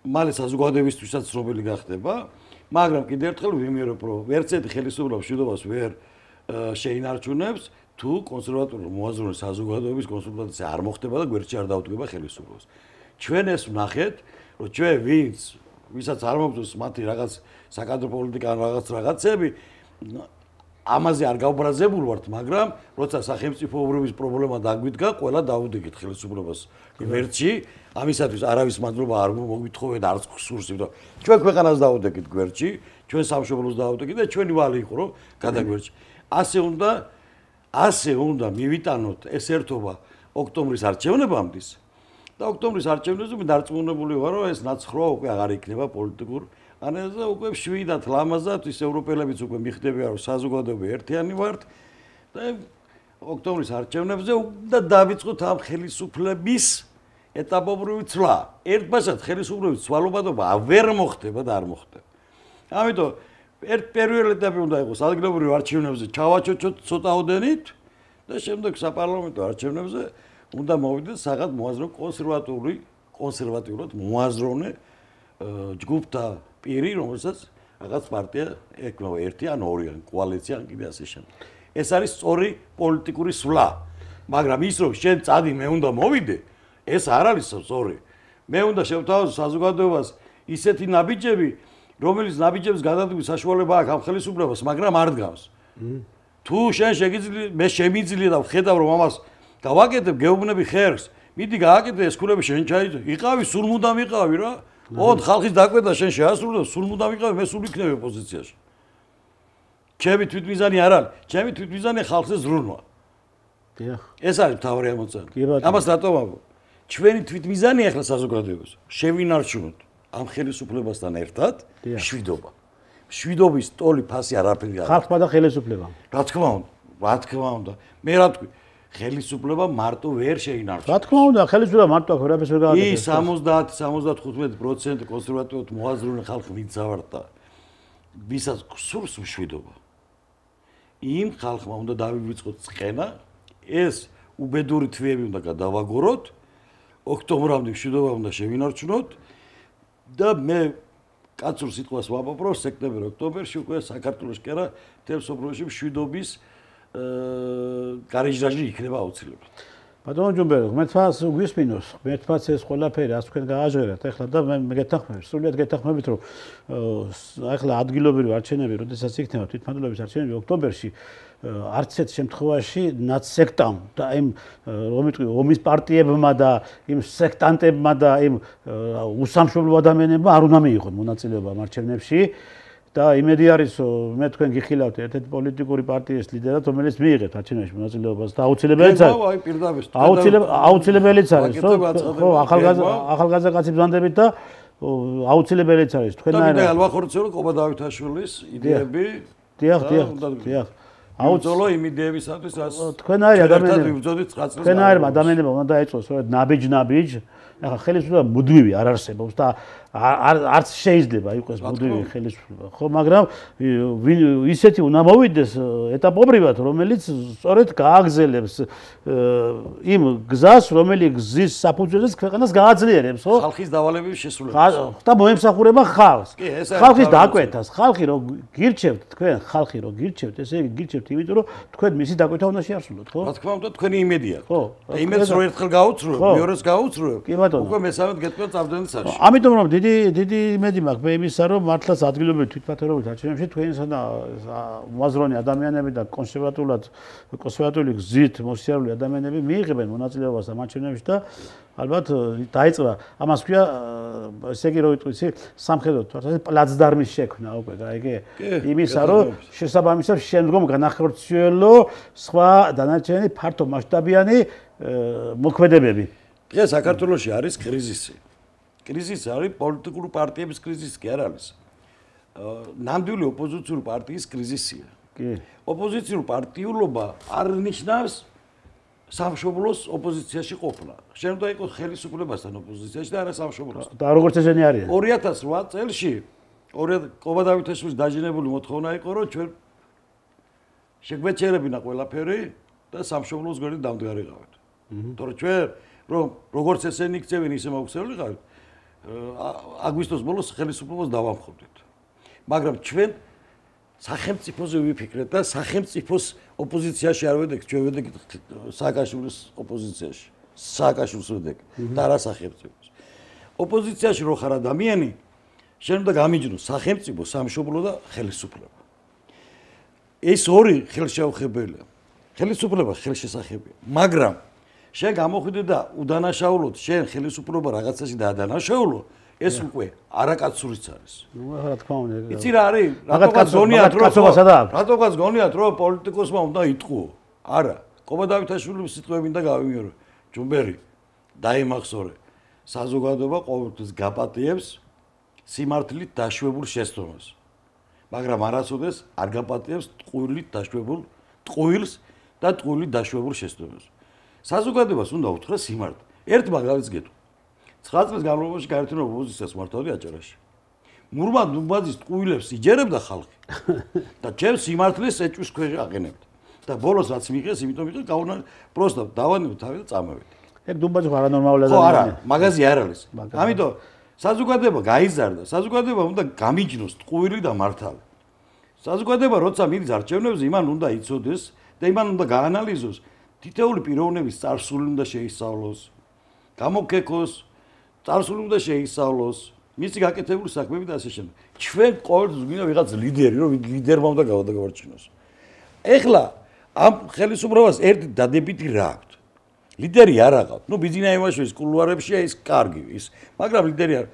მალე საზოგადოებისთვისაც ცნობილი გახდება, მაგრამ კიდევ ერთხელ ვიმეორებ, რომ ვერცერთი ხელისუფლება მშვიდობას ვერ შეინარჩუნებს, თუ კონსერვატული მოაზროვნე საზოგადოების კონსულტაცია არ მოხდება და გვერდში არ დაუდგება ხელისუფლებას. ჩვენ ეს ვნახეთ, რომ ჩვენ ვისაც არ მომწონს მათი რაღაც საკადრო პოლიტიკა ან რაღაცები, ამაზე არ გავბრაზებულ ვართ, მაგრამ როცა სახელმწიფოებრობის პრობლემა დაგვიდგა, ყველა დაუდგეთ ხელისუფლებას გვერდში, ამისათვის არავის მადლობა არ მოგვითხოვეთ არც სურს, იმიტომ ჩვენ ქვეყანას დაუდგეთ გვერდში, ჩვენ სამშობლოს დაუდგეთ და ჩვენი ვალი იყო, რომ გადაგვერდში. ასე უნდა მივიტანოთ ეს ერთობა ოქტომბრის არჩევნებამდე და ოქტომბრის არჩევნებზე მე დარწმუნებული ვარ, რომ ეს ნაცხრობა უკვე აღარ იქნება პოლიტიკურ ანეზე, უკვე შვიდად ლამაზად ის ევროპელებიც უკვე მიხდებიან, რომ საზოგადოება ერთიანი ვართ და ოქტომბრის არჩევნებზე უნდა დავიწყოთ ამ ხელისუფლების ეტაპობრივი ცვლა. ერთბაშად ხელისუფლების ცვალობადობა ვერ მოხდება და არ მოხდება. ამიტომ პირველი ეტაპი უნდა იყოს ადგილობრივ არჩევნებზე ჩავაჩოჩოთ ცოტაოდენით და შემდეგ საპარლამენტო არჩევნებზე უნდა მოვიდეს რაღაც მოაზროვნე კონსერვატიულად მოაზროვნე ჯგუფთა პირი, რომელსაც რაღაც პარტია ეკმევა ერთი ან ორი ან კოალიცია ან კიდე ასე შემდეგ. ეს არის სწორი პოლიტიკური სვლა. მაგრამ ის რომ შენ წადი მე უნდა მოვიდე, ეს არ არის სწორი. მე უნდა შევთავაზო საზოგადოებას ისეთი ნაბიჯები, რომელიც ნაბიჯებს გადადგმის საშუალება აქვს ამ ხელისუფლებას, მაგრამ არ დგავს. თუ შენ შეგიძლია, მე შემიძლია და ვხედავ რომ ამას გავაკეთებ, გეუბნები ხერს, მიდი გააკეთე ეს ქულები შენ ჩაიძე. იყავი, სულ მუდამ იყავი რა. ოღონდ ხალხის დაკვეთა შენ შეასრულებ, სულ მუდამ იყავი, მე სულ იქნები ოპოზიციაში. ჩემი თვითმიზანი არ არის, ჩემი თვითმიზანია ხალხზე ზრუნვა. დიახ. ეს არის მთავარი ამოცანა. ამას რატომ ამბობ? ჩვენი თვითმიზანია ახლა საზოგადოებას. შევინარჩუნოთ ამ ხელისუფლებასთან ერთად მშვიდობა. მშვიდობის ტოლი ფასი არაფერი არ არის. ხალხმა და ხელისუფლებამ. რა თქმა უნდა. მე რა თქვი? ხელისუფლება მარტო ვერ შეინარჩუნებს. რა თქმა უნდა, ხელისუფლება მარტო აქ ვერაფერს ვერ გააკეთებს. ის 70-75% კონსერვატიულად მოაზროვნე ხალხი ვინც ავართ და ვისაც სურს მშვიდობა. იმ ხალხმა უნდა დავივიწყოთ წყენა, ეს უბედური თვეები უნდა გადავაგოროთ, ოქტომბრამდე მშვიდობა უნდა შევინარჩუნოთ და მე კაცურ სიტყვას ვამბობ, რომ სექტემბერ-ოქტომბერში უკვე საქართველოს კი არა, მთელ სოფლიოში მშვიდობის გარეჟრაჟი იქნება აუცილებლად. ბატონო ჯუმბერო, ღმერთს გვისმინოს, ღმერთს ეს ყველაფერი ასე თქვენ გააჟღერათ ახლა და მე გეთანხმებით, სრულიად გეთანხმებით, რომ ახლა ადგილობრივი არჩევნები, როდესაც იქნება თვითმმართველობის არჩევნები ოქტომბერში, არც ერთ შემთხვევაში ნაცსექტამ და იმ ომის პარტიებმა და იმ სექტანტებმა და იმ უსამშობლო ადამიანებმა არ უნდა მიიღონ მონაწილეობა ამ არჩევნებში. და იმედი არის, მე თქვენ გიხილავთ ერთ-ერთი პოლიტიკური პარტიის ლიდერად, რომელიც მიიღეთ არჩევნებში მონაწილეობას და აუცილებელიც არის. აი პირდაპირ. აუცილებელიც არის, ხო, ახალგაზრდა კაცი ბრძანდებით და აუცილებელიც არის. თქვენაირად. და ალვახორცერო ყობა დავითაშვილის იდეები. დიახ. აუცილო იმ იდეებისათვის თქვენაერი ადამიანები ვიბრძოდით 9 წელს თქვენაერმა ადამიანებმა უნდა ეწოს ნაბიჯ ახლა ხელისუფლება მუდმივი არ არსებობს და არც შეიძლება იყოს მუდმივი ხელისუფლება ხო მაგრამ ისეთი უნდა მოვიდეს ეტაპობრივად რომელიც სწორედ გააგზელებს იმ გზას რომელიც გზის საფუძველზეც ქვეყანას გააძლიერებს ხო ხალხის დავალების შესრულებას და მოემსახურება ხალხს ხალხის დაკვეთას ხალხი რო გირჩევთ თქვენ ხალხი რო გირჩევთ ესე იგი გირჩევთ იმიტომ რომ თქვენ მისი დაკვეთა უნდა შეასრულოთ ხო რა თქმა უნდა თქვენი იმედია ხო იმედს რო ერთხელ გაუცრუებ მეორეს გაუცრუებ უკვე მესამედ გეტყვით წავდენ საში ამიტომ რომ დიდი იმედი მაქვს მე იმისა რომ მართლაც ადგილობრივ თვითმმართველობის არჩევნებში თქვენსა და უაზროვნე ადამიანები და კონსერვატიული გზით მოსიარულე ადამიანები მიიღებენ მონაწილეობას ამ არჩევნებში და ალბათ დაიწყება ამას ქვია ესე იგი რომ ვიტყვი სამხედრო თვალსაზრისით პლაცდარმის შექმნა უკვე გაიგე იმისა რომ შესაბამისად შემდგომ განახორციელო სხვა დანარჩენი ფართო მასშტაბიანი მოქმედებები დღეს საქართველოში არის კრიზისი კრიზისი არის პოლიტიკური პარტიების კრიზისი კი არ არის ნამდვილი ოპოზიციური პარტიის კრიზისია კი ოპოზიციური პარტიულობა არ ნიშნავს სამშობლოს ოპოზიციაში ყოფნა შენ უნდა იყოს ხელისუფლებასთან ოპოზიციაში და არა სამშობლოსთან და როგორც ესენი არიან 2008 წელში ყობა დავითაშვილის დაჟინებული მოთხოვნა იყო რომ ჩვენ შეგვეჩერებინა ყველაფერი და სამშობლოს გვერდით დამდგარიყავით თორე ჩვენ რომ როგორც ესენი იქცევენ ისე მოგცევლიყავით აგვისტოს ბოლოს ხელისუფლებას დავამხობდით მაგრამ ჩვენ სახელმწიფოზე ვიფიქრეთ და სახელმწიფოს ოპოზიციაში არ ვედექ ჩვენ ვედექით სააკაშვილის ოპოზიციაში სააკაშვილს ვედექ და არა სახელმწიფოს ოპოზიციაში რო ხარ ადამიანი შენ უნდა გამიჯნოს სახელმწიფო სამშობლო და ხელისუფლება ეს ორი ხელშეუხებელია ხელისუფლება ხელშესახებია მაგრამ შენ გამოხვიდე და უდანაშაულოდ შენ ხელისუფლება რაღაცაში დაადანაშაულო ეს უკვე არაკაცურიც არის. ნუ რა თქმა უნდა. იცი რა არის? რატოღაც გონიათ რომ პოლიტიკოსმა უნდა იტყუო. არა. ყობა დავითაშვილის სიტყვები და გავიმეორო. ჯუმბერი დაიმახსოვრე. საზოგადოება ყოველთვის გაპატიებს სიმართლით დაშვებულ შეცდომას. მაგრამ არასოდეს არ გაპატიებს ტყუილით დაშვებულ ტყუილს და ტყუილით დაშვებულ შეცდომას. საზოგადოებას უნდა უთხრა სიმართლე. ერთ მაგალითს გეტყვი. 9 წლის განმავლობაში გაერთიანებულ ოპოზიციას მართავდი აჭარაში. მურმან დუმბაძის ტყუილებს იჯერებდა ხალხი და ჩემ სიმართლეს ეჭვის ქვეშ აყენებდა. და ბოლოს რაც მიიღეს, იმიტომ ვიყო გაუნა პროსტა დავანებდი თავი და წამოვედი. ეგ დუმბაძი არა ნორმალური ადამიანია. ხო არა, მაგაზი არ არის. ამიტომ საზოგადოება გაიზარდა, საზოგადოება უნდა გამიჯნოს ტყუილი და მართალი. საზოგადოება როცა მიდის არჩევნებზე, იმან უნდა იცოდეს და იმან უნდა გაანალიზოს თითოეული პიროვნების წარსული უნდა შეისწავლოს, გამოგეკოს, წარსული უნდა შეისწავლოს, მისი გაკეთებული საქმეები და ასე შემდეგ. ჩვენ ყოველთვის გვინდა ვიღაც ლიდერი, რომ ლიდერმა უნდა გავარჩინოს. ეხლა ამ ხელისუფლებას ერთი დადებითი რა აქვს. ლიდერი არ აყავთ. ნუ ბიძინა იმაშვილის კულუარებშია ის კარგი ის, მაგრამ ლიდერი არ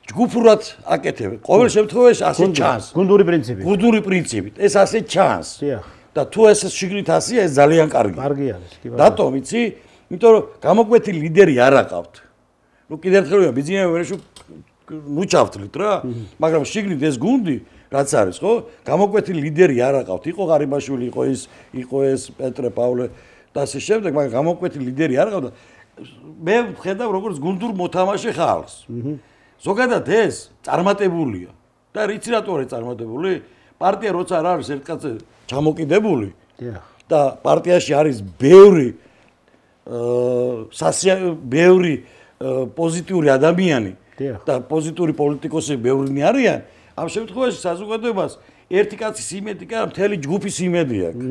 ჯგუფურად აკეთებენ. ყოველ შემთხვევაში ასე ჩანს. გუნდური პრინციპი. გუნდური პრინციპით. ეს ასე ჩანს. და თუ ეს შიგნით ასია, ეს ძალიან კარგია. კარგი არის, კი ბატონო. რატომ იცი? იმიტომ რომ გამოკვეთი ლიდერი არ აყავთ. ნუ კიდევ ერთხელ ბიძინა იმაშვილის ნუ ჩავთვლით რა, მაგრამ შიგნით ეს გუნდი რაც არის, ხო? გამოკვეთი ლიდერი არ აყავთ. იყო ღარიბაშვილი, იყო ეს პეტრე პავლე და ასე შემდეგ, მაგრამ გამოკვეთი ლიდერი არ აყავთ. მე ვხედავ როგორც გუნდურ მოთამაშე ხალხს. ზოგადად ეს წარმატებულია. და რიცი რატო არის წარმატებული? პარტია როცა არ არის ერთ კაცზე ჩამოკიდებული და პარტიაში არის ბევრი ბევრი პოზიტიური ადამიანი და პოზიტიური პოლიტიკოსები ბევრნი არიან, ამ შემთხვევაში საზოგადოებას ერთი კაცის იმედი კი არა, მთელი ჯგუფის იმედი აქვს.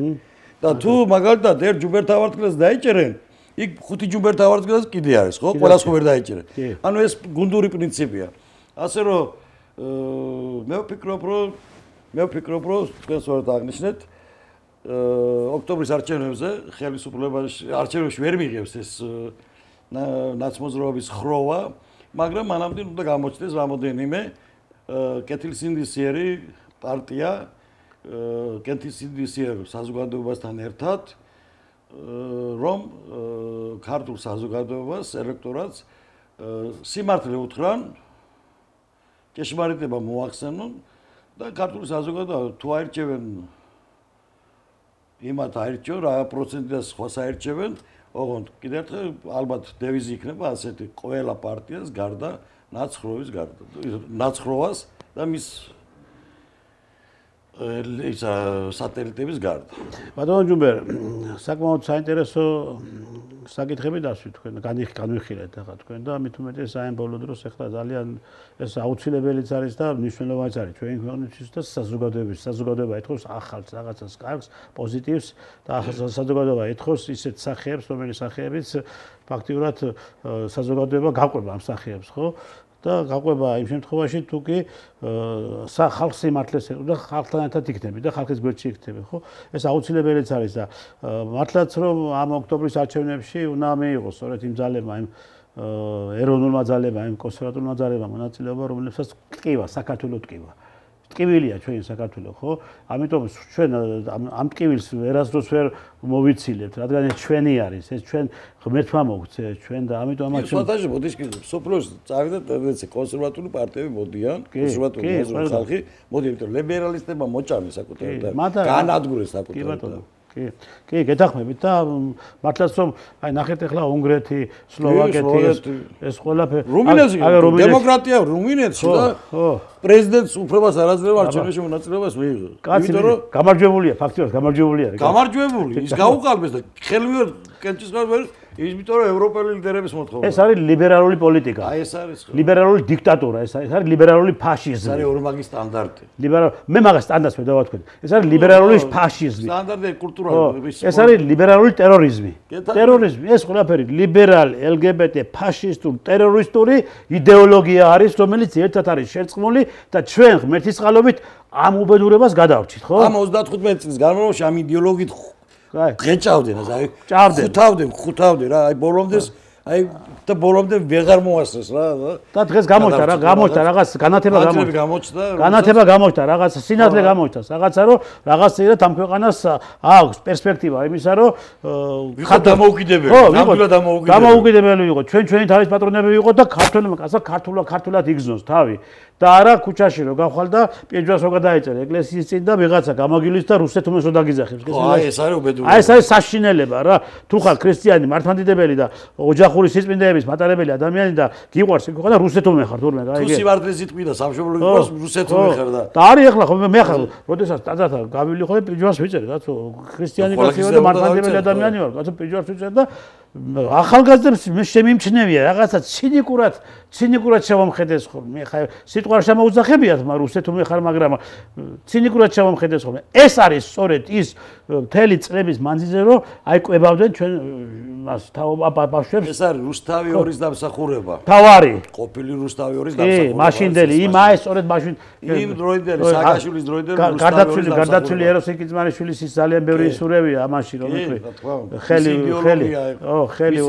და თუ მაგალითად ერთ ჯუბერთავართკლას დაიჭერენ, იქ 5 ჯუბერთავართკლას კიდე არის, ხო? ყველას ხო ვერ დაიჭერენ. ანუ ეს გუნდური პრინციპია. ასე რომ მე ვფიქრობ, რომ თქვენ სწორად აღნიშნეთ, ოქტომბრის არჩევნებზე ხელისუფლებაში არჩევნებში ვერ მიიღებს ეს ნაცმოძრაობის ხროვა, მაგრამ მანამდე უნდა გამოჩნდეს რამოდენიმე კეთილსინდისიერი პარტია, კეთილსინდისიერ საზოგადოებასთან ერთად, რომ ქართულ საზოგადოებას, ელექტორატს სიმართლე უთხრან, ჭეშმარიტება მოახსენონ და ქართული საზოგადოება თუ აირჩევენ იმათ აირჩიო რა პროცენტი და სხვა საერჩევენ, ოღონდ კიდევ ერთხელ ალბათ დევიზი იქნება ასეთი ყველა პარტიას გარდა ნაცხროვის გარდა. ნაცხროვას და მის სატელიტების გარდა. ბატონო ჯუმბერ, საკმაოდ საინტერესო საკითხები დასვით თქვენ, განვიხილეთ ახლა თქვენ და მით უმეტეს აი ამ ბოლო დროს ახლა ძალიან ეს აუცილებელიც არის და მნიშვნელოვანიც არის ჩვენი ქვეყნისთვის და საზოგადოება ეთხოვს ახალს რაღაცას კარგს, პოზიტივს და საზოგადოება ეთხოვს ისეთ სახეებს, რომელიც სახეებიც ფაქტიურად საზოგადოება გაყვება ამ სახეებს, ხო? და გაყვება იმ შემთხვევაში თუ კი ხალხს იმართლეს და ხალხთან ერთად იქნები და ხალხის გვერდში იქნები, ხო? ეს აუცილებელიც არის და მართლაც რომ ამ ოქტომბრის არჩევნებში უნდა მიიღოს სწორედ იმ ძალებმა, იმ ეროვნულმა ძალებმა, იმ კონსერვატულმა ძალებმა მონაწილეობა, რომლებსაც ტკივა, საქართველოს ტკივა. ტკივილია ჩვენი საქართველო, ხო? ამიტომ ჩვენ ამ ტკივილს ვერასდროს ვერ მოვიცილებთ, რადგან ეს ჩვენი არის, ეს ჩვენ ღმერთმა მოგცე ჩვენ და ამიტომ ამას სვათაში მოდის კი სოფლოს წავიდა ტენდენცია კონსერვატული პარტიები მოდიან, კონსერვატული ხალხი მოდი, იმიტომ ლიბერალისტებმა მოჭამეს საკუთარ და განადგურეს საკუთარ. კი, გეთახმებით და მართლაც რომ აი ნახეთ ახლა უნგრეთი, სლოვაკეთი ეს ყველაფერი რუმინეთში დემოკრატია რუმინეთში და პრეზიდენტს უფლებას არ აძლევს არჩევნებში მონაწილეობას მიიღო. იმიტომ რომ გამარჯვებულია, ფაქტობრივად გამარჯვებულია. გამარჯვებული, ის გაუყალბეს და ხელმიერ კენჭისყრას იმიტომ რომ ევროპელი ლიდერების მოთხოვნა. ეს არის ლიბერალური პოლიტიკა. აი ეს არის ხო. ლიბერალური დიქტატურა, ეს არის ლიბერალური ფაშიზმი. ეს არის ორმაგი სტანდარტი. მე მაგას სტანდარტს ვედავ თქვენ. ეს არის ლიბერალური ფაშიზმი. სტანდარტი კულტურული. ეს არის ლიბერალური ტერორიზმი. ტერორიზმი, ეს ყველაფერი ლიბერალი, LGBT, ფაშისტური, ტერორისტული იდეოლოგია არის, რომელიც ერთად არის შერწყმული და ჩვენ ღმერთის წყალობით ამ უბედურებას გადავრჩით, ხო? ამ 35 წლის განმავლობაში ამ იდეოლოგიით დღეჭავდნენ, აი ხუთავდნენ რა, აი ბოლომდეს, აი და ბოლომდე ვეღარ მოასწრეს რა. და დღეს გამოჩნდა რაღაც განათება გამოჩნდა, რაღაც სინათლე გამოჩნდა, რაღაცა რომ რაღაცა ამ ქვეყანას აქვს პერსპექტივა იმისა, რომ ვიყო დამოუკიდებელი იყო. ჩვენი თავის პატრონები ვიყოთ და ქართველმა კაცმა ქართულად იგზნოს თავი. და არა ქუჩაში რო გავხვალ და პიჯვას რო გადაეწერე ეკლესიის წინ და ვიღაცა გამაგილის და რუსეთ უმეს რო დაგიძახებს. აი ეს არის უბედური. აი ეს არის საშინელება რა. თუ ხარ ქრისტიანი, მართლმადიდებელი და ოჯახური სიწმინდეების მატარებელი ადამიანი და გიყვარს იქ და რუსეთ უმე ხარ თურმე რა. თუ სივარდრე სიტყვი და სამშობლო გიყვარს რუსეთ უმე ხარ და. და არის ახლა ხო მე ხარ, როდესაც ტაძართან გავილი ხოლმე პიჯვას ვიწერე, კაცო ქრისტიანი კაცი ვარ და მართლმადიდებელი ადამიანი ვარ, კაცო პიჯვას ვიწერე და ახალგაზრდებს შემიმჩნევია რაღაცა ცინიკურად შევამხედეს ხოლმე. ხა სიტყვა არ შემოუძახებიათ, მაგრამ რუსეთ უმე ხარ, მაგრამ ცინიკურად შევამხედეს ხოლმე. ეს არის სწორედ ის მთელი წლების მანძილზე, რომ აი კვებავდნენ ჩვენ მას ბავშვებს. ეს არის რუსთავი ორის დამსახურება. თავარი. ყოფილი რუსთავი ორის დამსახურება. მაშინდელი, აი სწორედ მაშინ იმ დროინდელი სააკაშვილის დროინდელი გარდაცვლილი ეროსიკი ძმანიშვილის ის ძალიან ბევრი ისურებია ამაში, რომ ხელი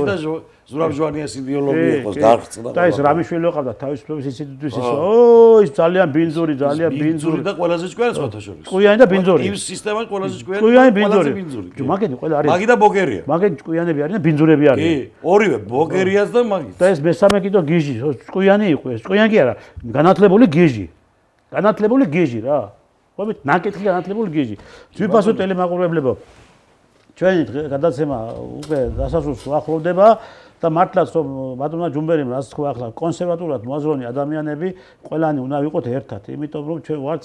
ზურაბ ჟვანიას იდეოლოგია იყოს გარწდა და ეს რამიშვილი ყავდა თავისუფლების ინსტიტუტის ის ის ძალიან ბინძური და ყველაზე ჭკვიანი სხვათაშორის ჭკვიანი და ბინძური იმ სისტემაში ყველაზე ჭკვიანი ბინძური მაგეთი ყველა არის მაგი და ბოგერია მაგეთი ჭკვიანები არიან და ბინძურები არიან კი ორივე ბოგერიას და მაგი და ეს მესამე კიდო გიჟი ჭკვიანი იყო ეს ჭკვიანი კი არა განათლებული გიჟი რა ხომ ნაკითხი განათლებული გიჟი ძვირფასო ტელემაყურებლებო ჩვენი გადაცემა უკვე დასასრულს ახლოვდება და მართლაც რომ ბატონმა ჯუმბერიმ რაც თქვა ახლა კონსერვატულად მოაზროვნე ადამიანები ყველანი უნდა ვიყოთ ერთად იმიტომ რომ ჩვენ ვართ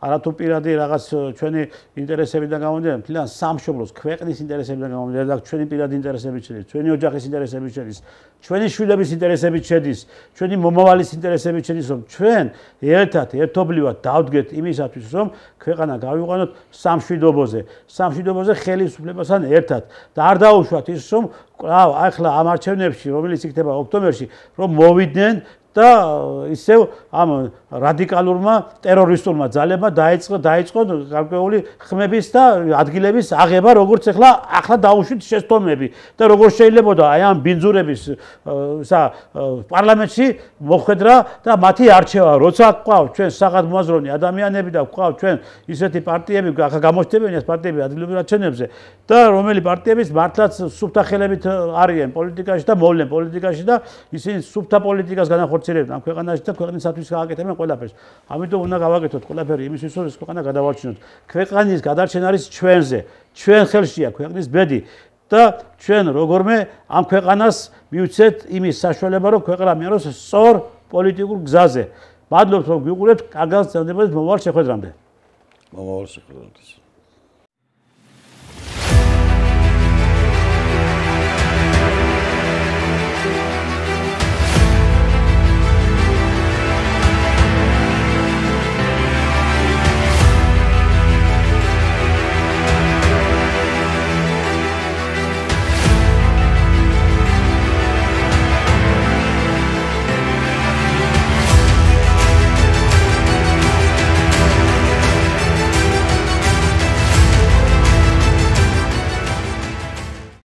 არათუ პირადი რაღაც ჩვენი ინტერესებიდან გამომდინარე მთლიან სამშობლოს ქვეყნის ინტერესებიდან გამომდინარე და ჩვენი პირადი ინტერესები შედის ჩვენი ოჯახის ინტერესები შედის ჩვენი შვილების ინტერესები შედის ჩვენი მომავალის ინტერესები შედის რომ ჩვენ ერთად ერთობლივად დავდგეთ იმისათვის რომ ქვეყანა გავიყვანოთ სამშვიდობოზე ხელისუფლებასთან ერთად და არ დაუშვათ ის რომ ახლა ამ არჩევნებში რომელიც იქნება ოქტომბერში რომ მოვიდნენ და ისევ ამ რადიკალურმა ტერორისტულმა ძალებმა დაიწყო გარკვეული ხმების და ადგილების აღება როგორც ახლა დაუშვით შეცდომები და როგორ შეიძლებოდა აი ამ ბინძურების პარლამენტში მოხვედრა და მათი არჩევა როცა გვყავთ ჩვენ საღად მოაზროვნე ადამიანები და გვყავთ ჩვენ ისეთი პარტიები ახლა გამოჩნდებიან ეს პარტიები ადგილობრივ არჩევნებზე და რომელი პარტიებიც მართლაც სუფთა ხელებით არიან პოლიტიკაში და მოვლენ პოლიტიკაში და ისინი სუფთა პოლიტიკას განახორციელებენ ამ ქვეყანაში და ქვეყნისათვის გააკეთებენ ყველაფერს. ამიტომ უნდა გავაკეთოთ ყველაფერი იმისთვის, რომ ეს ქვეყანა გადავარჩინოთ. ქვეყანის გადარჩენა არის ჩვენზე. ჩვენ ხელშია ქვეყნის ბედი და ჩვენ როგორმე ამ ქვეყანას მივცეთ იმის საშუალება რომ ქვეყანა მიიღოს სწორ პოლიტიკურ გზაზე. მადლობთ რომ გვიყურებთ, კარგად გრძელდებოდეთ მომავალ შეხვედრამდე. მომავალ შეხვედრამდე.